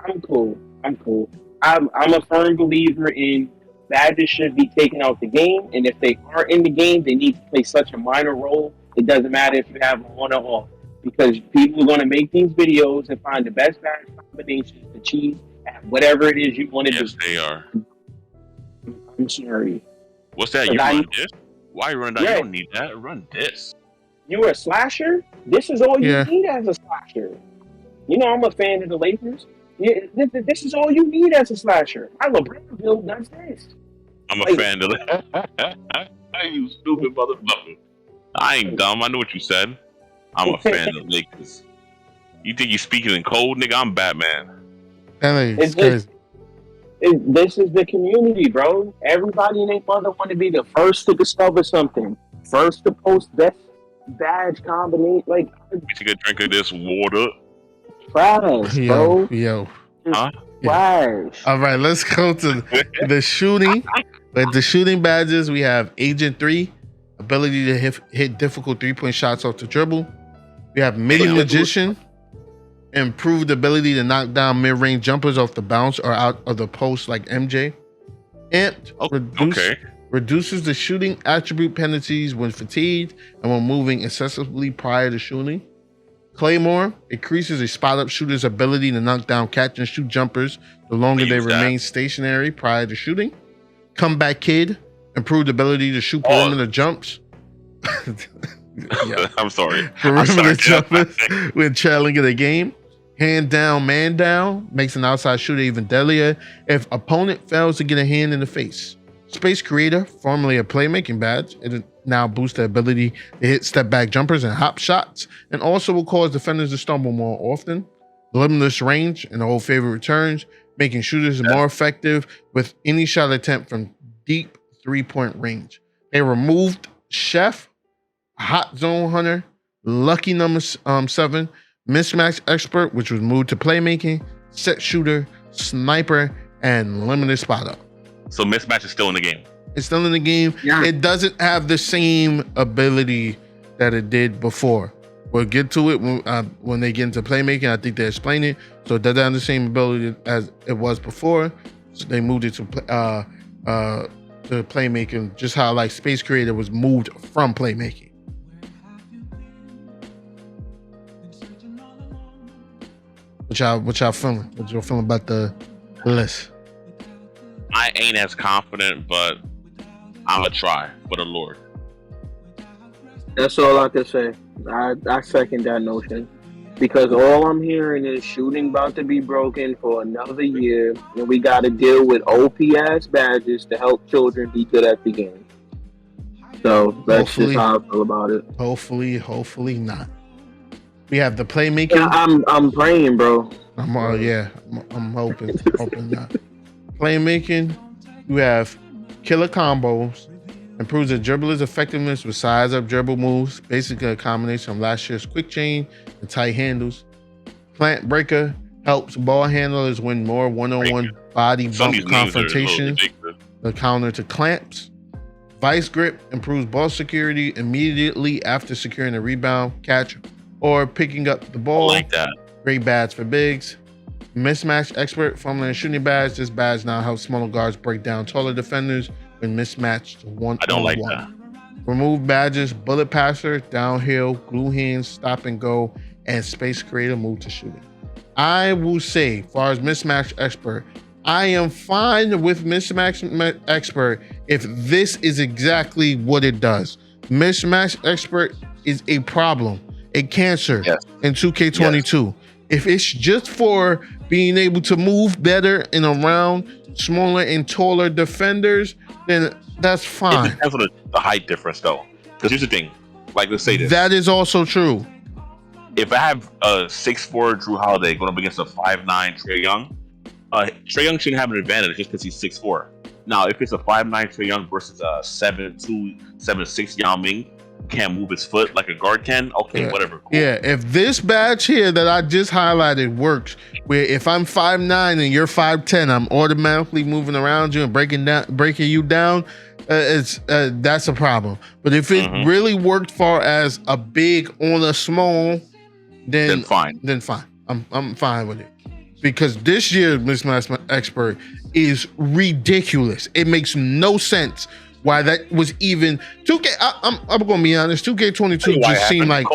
I'm cool. I'm a firm believer in badges should be taken out the game, and if they are in the game, they need to play such a minor role. It doesn't matter if you have on or off, because people are going to make these videos and find the best badge combinations to achieve at whatever it is you want to do. Yes, they are. I'm sorry. What's that? You run this? Why run that? Yeah. You don't need that. Run this. You're a slasher? This is all you need as a slasher. You know I'm a fan of the Lakers. Yeah, this is all you need as a slasher. My LeBron build does this. I'm a fan of it. You stupid motherfucker. I ain't dumb. I know what you said. I'm a fan of the Lakers. You think you speaking in code, nigga? I'm Batman. This is the community, bro. Everybody and their mother want to be the first to discover something, first to post best badge combination. Like, we take a drink of this water. Trash, bro. Yo. Huh? Trash. All right, let's go to the shooting. With the shooting badges, we have Agent 3, ability to hit difficult 3-point shots off the dribble. We have Midi Magician, improved ability to knock down mid-range jumpers off the bounce or out of the post like MJ. Amped reduces the shooting attribute penalties when fatigued and when moving excessively prior to shooting. Claymore increases a spot-up shooter's ability to knock down catch and shoot jumpers the longer they remain stationary prior to shooting. Comeback Kid, improved ability to shoot perimeter jumps. I'm sorry. Perimeter jumpers when challenging the game. Hand down, man down, makes an outside shooter even deadlier if opponent fails to get a hand in the face. Space Creator, formerly a playmaking badge, it now boosts the ability to hit step back jumpers and hop shots, and also will cause defenders to stumble more often. Limitless range and old favorite returns, making shooters more effective with any shot attempt from deep 3-point range. They removed Chef, Hot Zone Hunter, Lucky number 7, Mismatch Expert, which was moved to playmaking, Set Shooter, Sniper, and Limited Spot Up. So Mismatch is still in the game. It's still in the game. Yeah. It doesn't have the same ability that it did before. We'll get to it when they get into playmaking. I think they explain it. So it doesn't have the same ability as it was before. So they moved it to playmaking, just how like Space Creator was moved from playmaking. What y'all feeling? What y'all feeling about the list? I ain't as confident, but I'm gonna try for the Lord. That's all I can say. I second that notion, because all I'm hearing is shooting about to be broken for another year, and we got to deal with OPS badges to help children be good at the game. So that's just how I feel about it. Hopefully not. We have the playmaking. Yeah, I'm praying, bro. I'm hoping not. Playmaking, you have killer combos, improves the dribbler's effectiveness with size up dribble moves, basically a combination of last year's quick chain and tight handles. Plant Breaker helps ball handlers win more one-on-one body bump confrontations, the counter to clamps. Vice Grip improves ball security immediately after securing a rebound, catch, or picking up the ball. I like that. Great badge for bigs. Mismatch Expert, formerly a shooting badge. This badge now helps smaller guards break down taller defenders when mismatched one. I don't like that. Remove badges, Bullet Passer, Downhill, Glue Hands, Stop and Go, and Space Creator move to shooting. I will say, as far as Mismatch Expert, I am fine with Mismatch Expert if this is exactly what it does. Mismatch Expert is a problem, a cancer in 2K22. Yes. If it's just for being able to move better and around smaller and taller defenders, then that's fine. It depends on the height difference, though. Because here's the thing. Like, let's say this. That is also true. If I have a 6'4" Drew Holiday going up against a 5'9" Trae Young, Trae Young shouldn't have an advantage just because he's 6'4". Now, if it's a 5'9" Trae Young versus a 7'2", 7'6" Yao Ming, can't move his foot like a guard can, okay, whatever. Cool. Yeah, if this badge here that I just highlighted works, where if I'm 5'9" and you're 5'10", I'm automatically moving around you and breaking you down, that's a problem. But if it really worked for as a big on a small, then fine. I'm fine with it. Because this year's Mismatch Expert is ridiculous. It makes no sense why that was even 2K. I'm gonna be honest. 2K22 just seemed like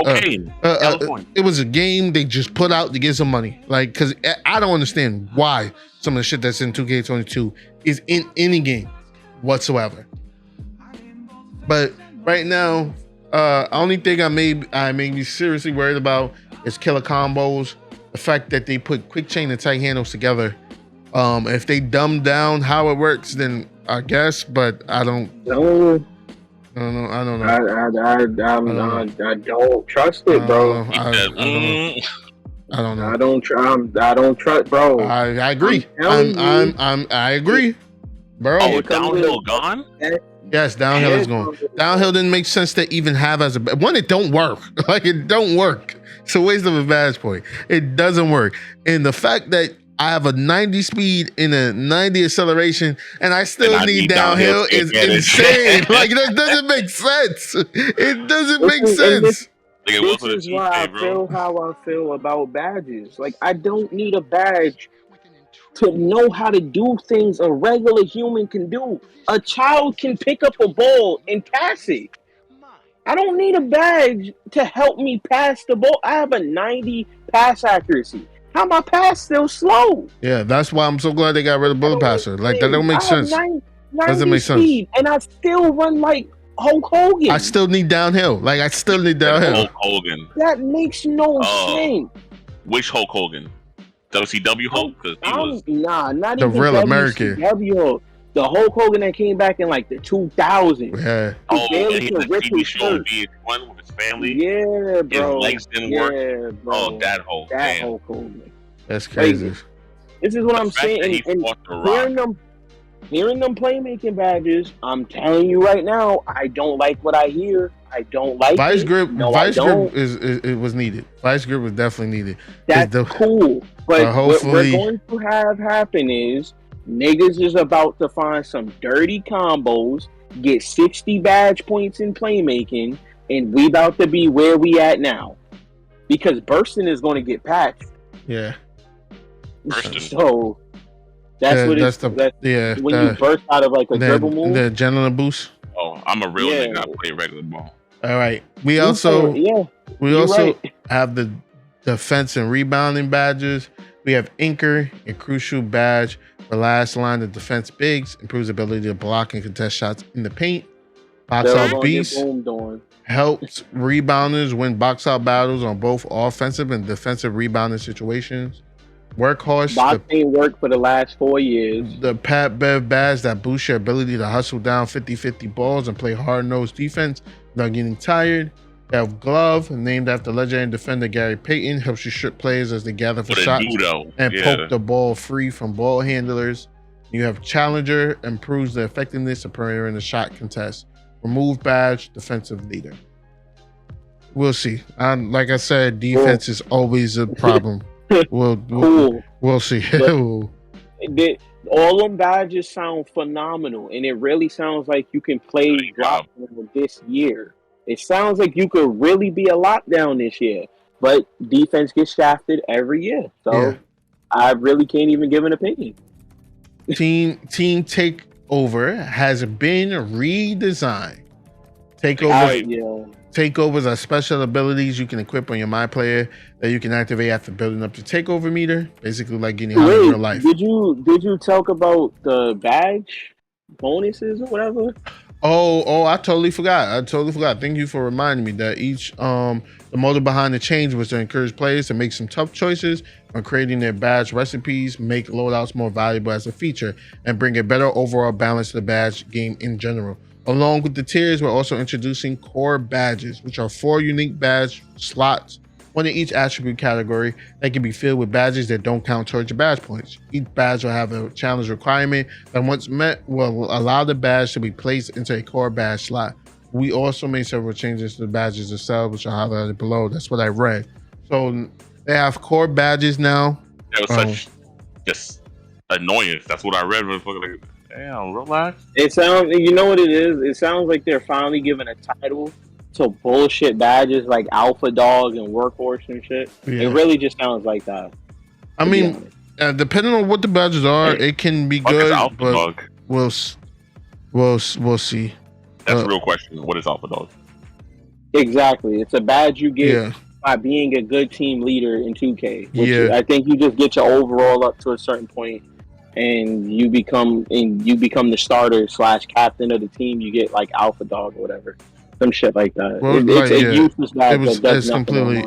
it was a game they just put out to get some money. Like, because I don't understand why some of the shit that's in 2K22 is in any game whatsoever. But right now, only thing I may be seriously worried about is killer combos. The fact that they put quick chain and tight handles together. If they dumb down how it works, then I guess, but I don't know. I don't trust it, bro. I don't know. I don't trust, bro. I agree. I agree, bro. Oh, Downhill gone? Yes, Downhill is gone. Downhill didn't make sense to even have as a one. It don't work. Like, it don't work. It's a waste of a badge point. It doesn't work. And the fact that I have a 90 speed and a 90 acceleration, and I still need downhill is insane. Like, that doesn't make sense. It doesn't make sense. This is why I feel how I feel about badges. Like, I don't need a badge to know how to do things a regular human can do. A child can pick up a ball and pass it. I don't need a badge to help me pass the ball. I have a 90 pass accuracy. How my pass still slow? Yeah, that's why I'm so glad they got rid of bullet passer. Like that don't make sense. 90 Doesn't make speed, sense. and I still run like Hulk Hogan. I still need downhill. Like I still need downhill. Hulk Hogan. That makes no sense. Which Hulk Hogan? WCW Hulk? Because he was not the even real WCW American. Hulk. The Hulk Hogan that came back in like the 2000s. Yeah. Oh, and he had the TV show VH1 with his family. Yeah, bro. His legs didn't work. Bro. Oh, that Hulk. That Hulk Hogan. That's crazy. Like, this is what I'm saying. And hearing them playmaking badges, I'm telling you right now, I don't like what I hear. I don't like Vice grip. No, Vice grip it was needed. Vice grip was definitely needed. That's cool. But hopefully, what we're going to have happen is niggas is about to find some dirty combos, get 60 badge points in playmaking, and we about to be where we at now. Because bursting is going to get patched. Yeah. So that's what it's when you burst out of like a dribble move. The adrenaline boost. Oh, I'm a real nigga. I play regular ball. All right. We also have the defense and rebounding badges. We have anchor and crucial badge. The last line of defense bigs improves ability to block and contest shots in the paint. Box out beast helps rebounders win box out battles on both offensive and defensive rebounding situations. Workhorse. Box ain't worked for the last 4 years. The Pat Bev badge that boosts your ability to hustle down 50-50 balls and play hard-nosed defense without getting tired. You have glove, named after legendary defender Gary Payton, helps you strip players as they gather for shots and poke the ball free from ball handlers. You have challenger, improves the effectiveness of prayer in the shot contest. Remove badge, defensive leader. We'll see. Like I said, defense is always a problem. We'll see. All them badges sound phenomenal, and it really sounds like you can play lockdown this year. It sounds like you could really be a lockdown this year, but defense gets shafted every year. So I really can't even give an opinion. Team Takeover has been redesigned. Takeovers are special abilities you can equip on your My Player that you can activate after building up the takeover meter. Basically, like getting out in real life. Did you talk about the badge bonuses or whatever? Oh, I totally forgot. Thank you for reminding me that the motive behind the change was to encourage players to make some tough choices on creating their badge recipes, make loadouts more valuable as a feature, and bring a better overall balance to the badge game in general. Along with the tiers, we're also introducing core badges, which are 4 unique badge slots, one in each attribute category that can be filled with badges that don't count towards your badge points. Each badge will have a challenge requirement that once met will allow the badge to be placed into a core badge slot. We also made several changes to the badges themselves, which are highlighted below. That's what I read. So they have core badges now. That was such just annoyance. That's what I read. Like, damn, relax. It sounds, you know what it is? It sounds like they're finally giving a title to bullshit badges like Alpha Dog and Workhorse and shit. Yeah. It really just sounds like that. I mean, depending on what the badges are, it can be good, but Dog? We'll see. That's a real question. What is Alpha Dog? Exactly. It's a badge you get by being a good team leader in 2K. I think you just get your overall up to a certain point, and you become the starter / captain of the team. You get like Alpha Dog or whatever. Some shit like that. Well, it's a useless badge.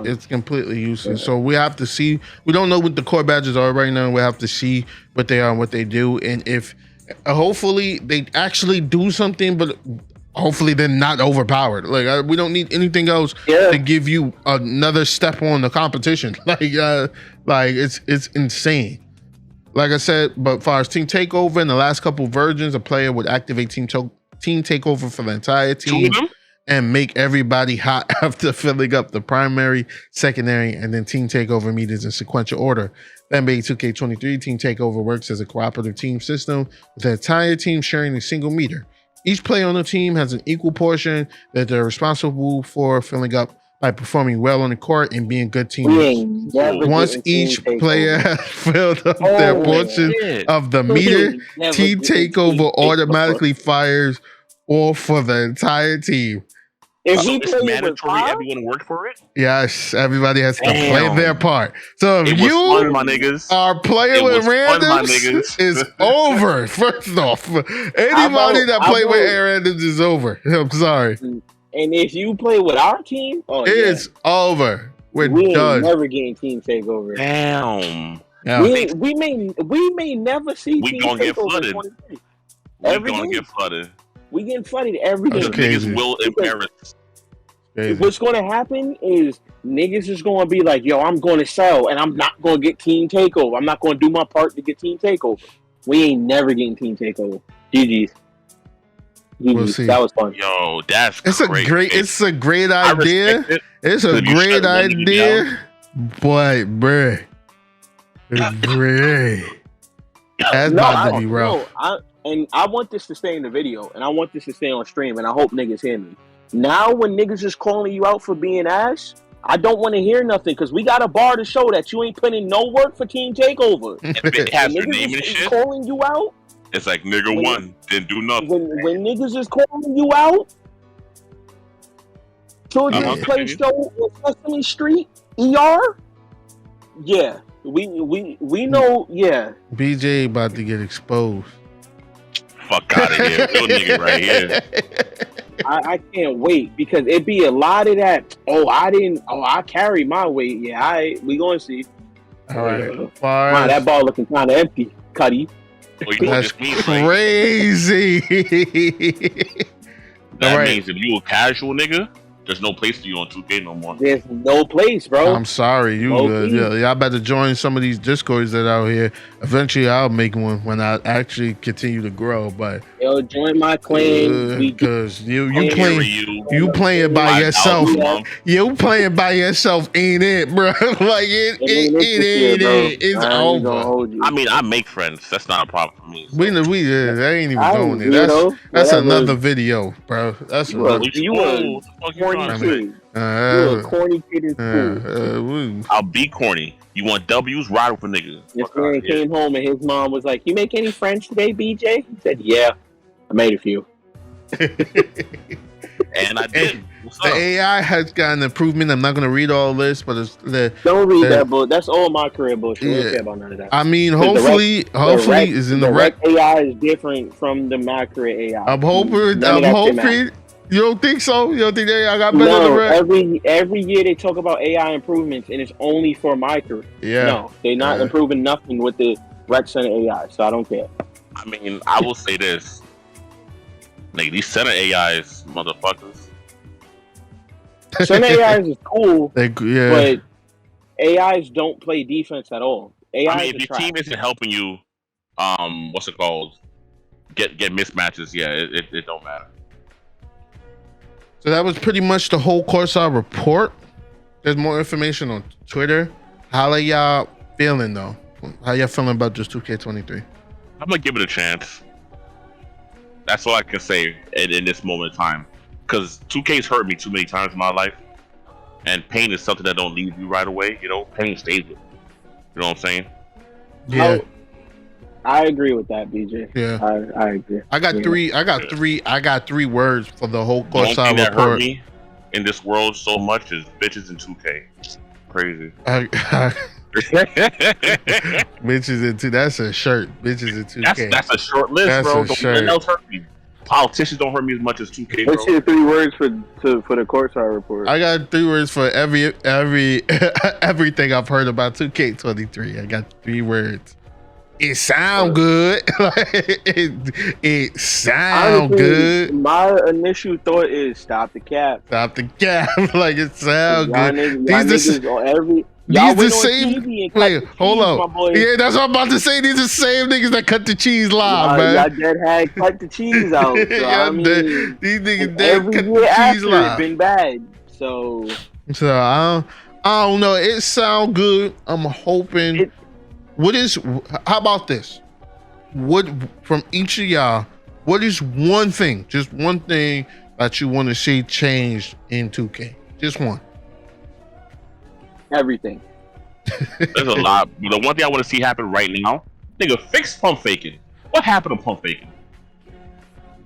It's completely useless. So we have to see. We don't know what the core badges are right now. We have to see what they are and what they do, and if hopefully they actually do something, but hopefully they're not overpowered. Like we don't need anything else to give you another step on the competition. Like it's insane. Like I said, but as far as team takeover in the last couple versions, a player would activate team takeover for the entire team and make everybody hot after filling up the primary, secondary, and then team takeover meters in sequential order. Then NBA 2K23 team takeover works as a cooperative team system with the entire team sharing a single meter. Each player on the team has an equal portion that they're responsible for filling up by performing well on the court and being good teammates. Once each player has filled up their portion of the meter, team takeover automatically fires off for the entire team. If So we it's play with mandatory. Five, Everyone work for it. Yes, everybody has to play Damn. their part. So if It was you fun, my niggas. are playing It with was fun, my randoms, niggas. it's over. First off, anybody about- that how play with about- randoms is over. I'm sorry, and if you play with our team, it's over. We're we ain't done. never getting team takeover. Damn. Yeah. We may never see We team gonna get takeover in flooded. 23. We Every gonna game. get flooded. We getting flooded every That's game. crazy. Niggas will embarrass. Crazy. What's going to happen is niggas is going to be like, yo, I'm going to sell and I'm not going to get team takeover. I'm not going to do my part to get team takeover. We ain't never getting team takeover. GG's. We'll see. That was fun. Yo, that's It's crazy. it's a great I idea. respect it. It's a Because you great shut one nigga idea, but bruh, that's about to be rough. I want this to stay in the video, and I want this to stay on stream, and I hope niggas hear me. Now, when niggas is calling you out for being ass, I don't want to hear nothing because we got a bar to show that you ain't putting in no work for Team Takeover. If it has your When name and niggas is shit, calling you out, it's like nigga one didn't do nothing. when niggas is calling you out, Children's Play Show on Sesame Street, ER, yeah, we know, yeah. BJ about to get exposed. Fuck out of here, real nigga right here. I can't wait because it be a lot of that. I carried my weight. Yeah, we gonna see. All right, Wow, that ball looking kind of empty, Cuddy. Well, you know that's what this means, crazy. That All right. means if you a casual nigga, there's no place for you on 2K no more. There's no place, bro. I'm sorry, y'all better join some of these discords that are out here. Eventually, I'll make one when I actually continue to grow. But Yo, join my clan. because you I'll playing carry you playing by yourself. 5,000 a month. You playing by yourself, ain't it, bro? Like it ain't. It's over. I mean, I make friends. That's not a problem for me. So. I ain't even going there. That's another video, bro. That's another. You a corny kid. You a corny kid in school. I'll be corny. You want W's? Ride with a nigga. This man came home and his mom was like, "You make any friends today, BJ?" He said, "Yeah, I made a few." And I did. The AI has gotten improvement. I'm not going to read all this, but don't read that book. That's all my career bullshit. We don't care about none of that. I mean, hopefully, is in the rec AI is different from the my career AI. I'm hoping. You don't think so? You don't think the AI got better than the rec? Every year they talk about AI improvements, and it's only for my career. Yeah. No, they're not improving nothing with the rec center AI. So I don't care. I mean, I will say this. Like, these center AIs, motherfuckers. Center AIs is cool, but AIs don't play defense at all. AIs I mean, if your team isn't helping you, what's it called? Get mismatches, yeah, it don't matter. So that was pretty much the whole Corsair report. There's more information on Twitter. How are y'all feeling, though? How y'all feeling about this 2K23? I'm gonna give it a chance. That's all I can say in this moment in time. Because 2K's hurt me too many times in my life. And pain is something that don't leave you right away. You know, pain stays with you. You know what I'm saying? Yeah. I agree with that, BJ. Yeah. I agree. I got three words for the whole Corsair report. The only thing that hurt me in this world so much is bitches in 2K. Crazy. Bitches in 2K. That's a shirt. Bitches in 2K. That's a short list, that's bro. Nothing else hurt me. Politicians don't hurt me as much as 2K, bro. What's your 3 words for the Corsair report? I got 3 words for everything I've heard about 2K23. I got 3 words. It sound good. it sound good. My initial thought is stop the cap. Stop the cap. Like it sound good. These the same. Wait, hold on. Yeah, that's what I'm about to say. These are the same niggas that cut the cheese live, man. Y'all dead had cut the cheese out. So, I mean, these niggas dead cut the cheese live. Been bad. So I don't know. It sound good. I'm hoping. How about this? What from each of y'all? What is one thing? Just one thing that you want to see changed in 2K? Just one. Everything. There's a lot. The one thing I want to see happen right now, nigga, fix pump faking. What happened to pump faking?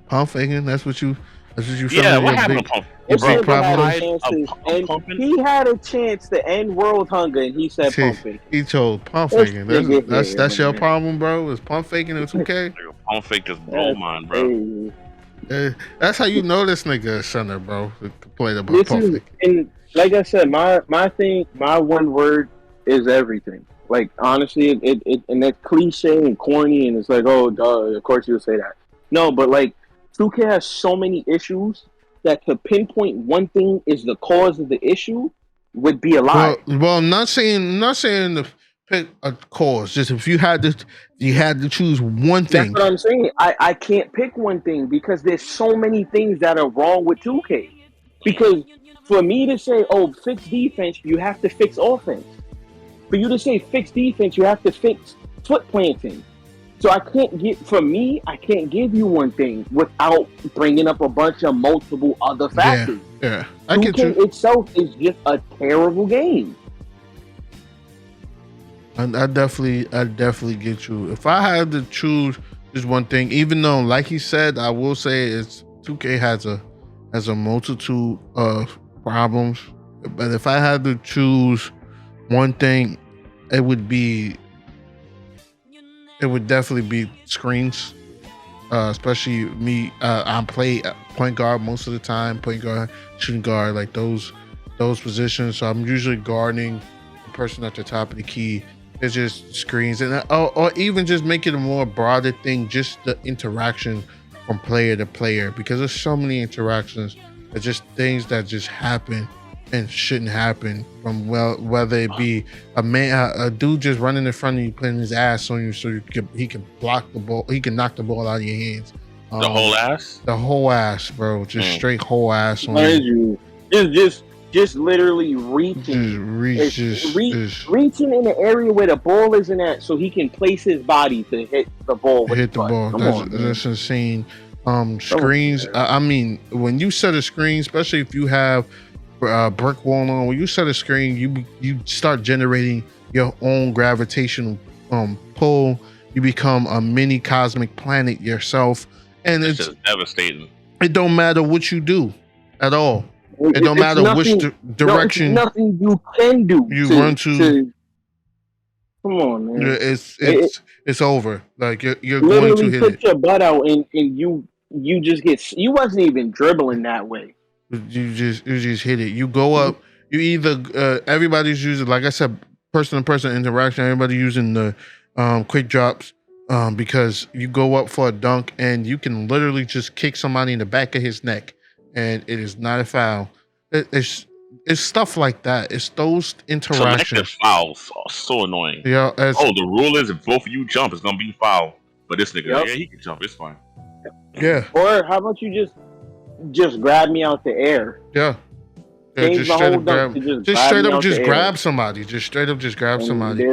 Pump faking? That's what you That's what you Yeah, feeling? what Your happened big, to Pump? your This Bro, big nigga had a problem. chance of, to, of and pumping. he had a chance to end world hunger, and he said See, pump fake. he told pump This faking. nigga That's here, your man. problem, bro. Is pump faking in 2K? Pump fake just blow That's mine, bro. crazy. That's how you know this nigga is center, bro. Complain about This pump is, faking. and like I said, my thing, my one word is everything. Like honestly, it and that's cliche and corny, and it's like, oh, duh, of course you'll say that. No, but like 2K has so many issues that to pinpoint one thing is the cause of the issue would be a lie. Well, not saying to pick a cause. Just if you had to choose one That's thing. what I'm saying. I can't pick one thing because there's so many things that are wrong with 2K. Because for me to say, oh, fix defense, you have to fix offense. For you to say fix defense, you have to fix foot planting. So I can't give you one thing without bringing up a bunch of multiple other factors. Yeah. I get 2K you. itself is just a terrible game. I definitely get you. If I had to choose just one thing, even though, like he said, I will say it's 2K has a multitude of problems. But if I had to choose one thing, it would definitely be screens. Especially me, I play point guard most of the time. Point guard, shooting guard, like those positions. So I'm usually guarding the person at the top of the key. It's just screens, and or even just make it a more broader thing, just the interaction from player to player, because there's so many interactions. It's just things that just happen and shouldn't happen. From whether it be a dude just running in front of you, putting his ass on you, so he can block the ball, he can knock the ball out of your hands. The whole ass. The whole ass, bro. Just straight whole ass on you. Just literally reaching, reaching in the area where the ball isn't at, so he can place his body to hit the ball. Hit the ball. That's insane. Screens. I mean, when you set a screen, especially if you have brick wall on, when you set a screen, you start generating your own gravitational pull. You become a mini cosmic planet yourself, and it's just devastating. It don't matter what you do at all. It don't matter which direction. Nothing you can do. You run to. Come on, man. It's over. Like you're literally going to hit put your butt out, and you just get. You wasn't even dribbling that way. You just hit it. You go up. You either everybody's using, like I said, person-to-person interaction. Everybody using the quick drops because you go up for a dunk and you can literally just kick somebody in the back of his neck. And it is not a foul. It's stuff like that. It's those interactions. Selective fouls are so annoying. Yeah. The rule is if both of you jump, it's gonna be foul. But this nigga, yeah, he can jump. It's fine. Yeah. Or how about you just grab me out the air? Yeah. Just straight up grab somebody. Just straight up just grab somebody.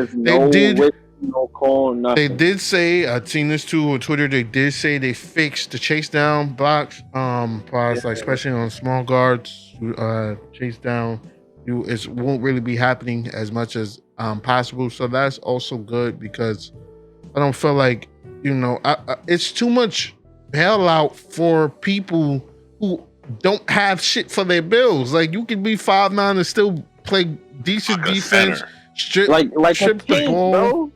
No call, nothing. They did say, I've seen this too on Twitter, they did say they fixed the chase down blocks, like especially on small guards, chase down, it won't really be happening as much as possible. So that's also good, because I don't feel like, it's too much bailout for people who don't have shit for their bills. Like, you could be 5'9" and still play decent defense, strip the ball. Bro.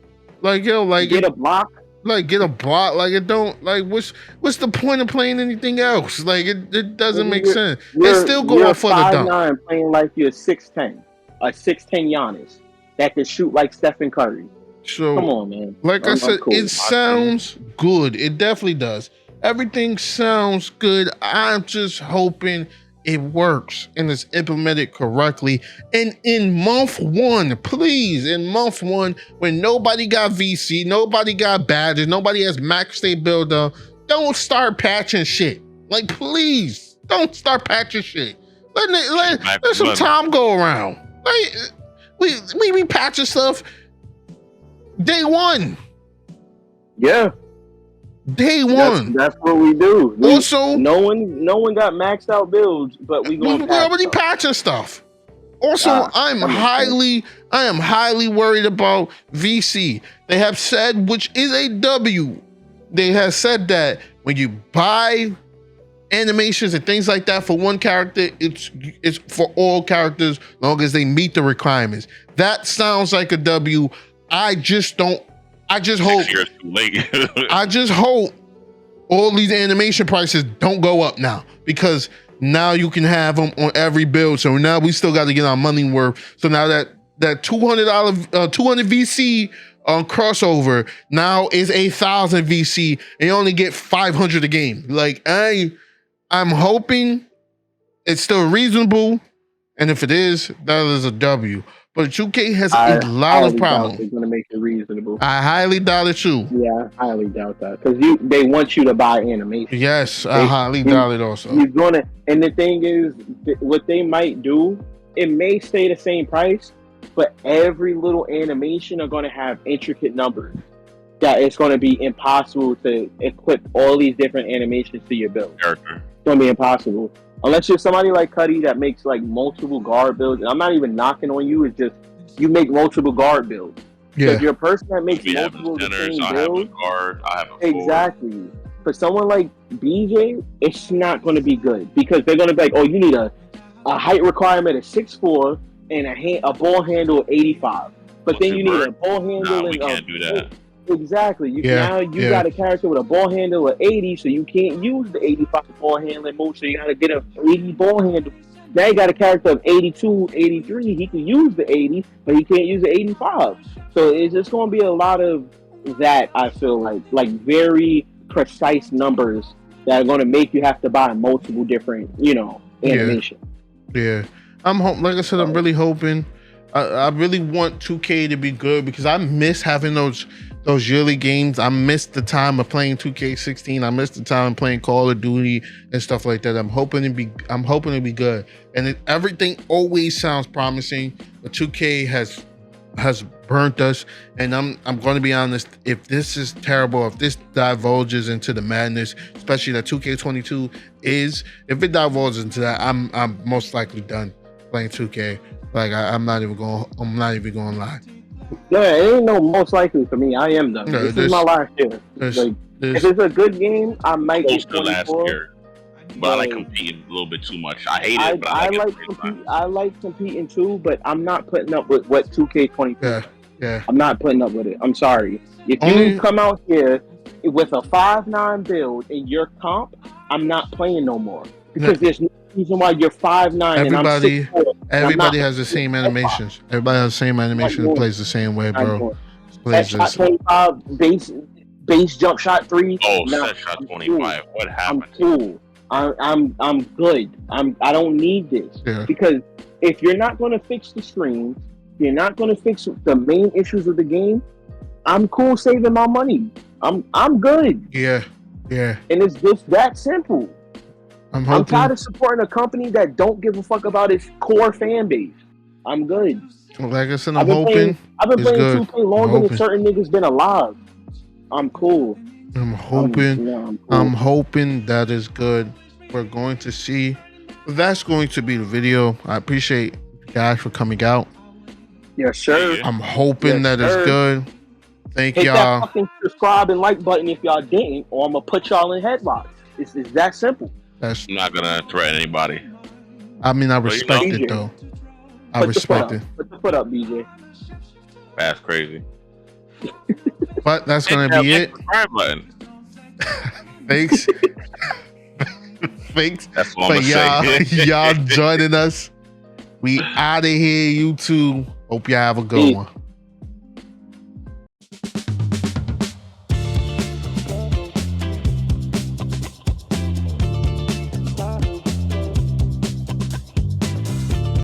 Get a block. Like it don't, like, what's the point of playing anything else? Like, it doesn't make sense. They still go off for the dunk. 5'9" playing like you're 6'10", a 6'10" Giannis that can shoot like Stephen Curry. So come on, man. Like I said, cool. It sounds good. It definitely does. Everything sounds good. I'm just hoping it works and it's implemented correctly. And in month one, please, when nobody got VC, nobody got badges, nobody has max state builder, don't start patching shit. Like, please, don't start patching shit. Let some time go around. Like, we be patching stuff day one. Yeah. Day one. That's what we do. Also, no one got maxed out builds, but we're already patching stuff. Also, I am highly worried about VC. They have said, which is a W, they have said that when you buy animations and things like that for one character, it's for all characters, as long as they meet the requirements. That sounds like a W. I just hope. 6 years too late. I just hope all these animation prices don't go up now, because now you can have them on every build. So now we still got to get our money worth. So now that $200 200 VC crossover now is 1,000 VC, and you only get 500 a game. Like I'm hoping it's still reasonable, and if it is, that is a W. But 2K has a lot of problems. They're going to make it reasonable. I highly doubt it too. Yeah, I highly doubt that, because they want you to buy animation. Yes, I highly doubt it also. You're gonna, and the thing is, what they might do, it may stay the same price, but every little animation are going to have intricate numbers that it's going to be impossible to equip all these different animations to your build. Character. It's going to be impossible. Unless you're somebody like Cuddy that makes like multiple guard builds. And I'm not even knocking on you. It's just you make multiple guard builds. Yeah. If you're a person that makes multiple the same builds, I have a guard, I have a forward. Exactly. For someone like BJ, it's not going to be good, because they're going to be like, oh, you need a height requirement of 6'4" and a ball handle of 85. But then you need a ball handle. We can't do that. Exactly. Now you got a character with a ball handle of 80, so you can't use the 85 ball handling move, so you got to get a 80 ball handle. Now you got a character of 82, 83. He can use the 80, but he can't use the 85. So it's just going to be a lot of that, I feel like very precise numbers that are going to make you have to buy multiple different, animation. Yeah. Like I said, I'm really hoping. I really want 2K to be good, because I miss having those yearly games. I miss the time of playing 2K16. I miss the time of playing Call of Duty and stuff like that. I'm hoping to be good. And everything always sounds promising, but 2K has burnt us. And I'm going to be honest, if this is terrible, if this divulges into the madness, especially that 2K22 is, if it divulges into that, I'm most likely done playing 2K. Like I'm not even going to lie. Yeah, it ain't no most likely for me. I am done. This is my last year. If it's a good game, I might get 24. Last year, but I like competing a little bit too much. I hate it, but I like competing too, but I'm not putting up with what 2K22. Yeah. I'm not putting up with it. I'm sorry. If you come out here with a 5'9" build in your comp, I'm not playing no more, because there's no reason why you're 5'9" and I'm 6'4". Everybody has the same animations. Everybody has the same animation and plays the same way, bro. Shot 25, base jump shot 3. Oh, set shot 25. What happened? I'm cool. I'm good. I don't need this. Yeah. Because if you're not going to fix the screens, you're not going to fix the main issues of the game, I'm cool saving my money. I'm good. Yeah. And it's just that simple. I'm tired of supporting a company that don't give a fuck about its core fan base. I'm good. Like I said, I've been playing 2K longer than certain niggas been alive. I'm cool. I'm hoping that is good. We're going to see. That's going to be the video. I appreciate you guys for coming out. Yes, sir. I'm hoping that is good. Thank Hit y'all. That fucking subscribe and like button if y'all didn't, or I'm gonna put y'all in headlocks. It's that simple. I'm not gonna threaten anybody. I mean, I respect it though. I respect it. Put the foot up, BJ. That's crazy. But that's gonna be it. Subscribe button. Thanks. Thanks that's what for I'm gonna say. y'all joining us. We out of here, YouTube. Hope y'all have a good one.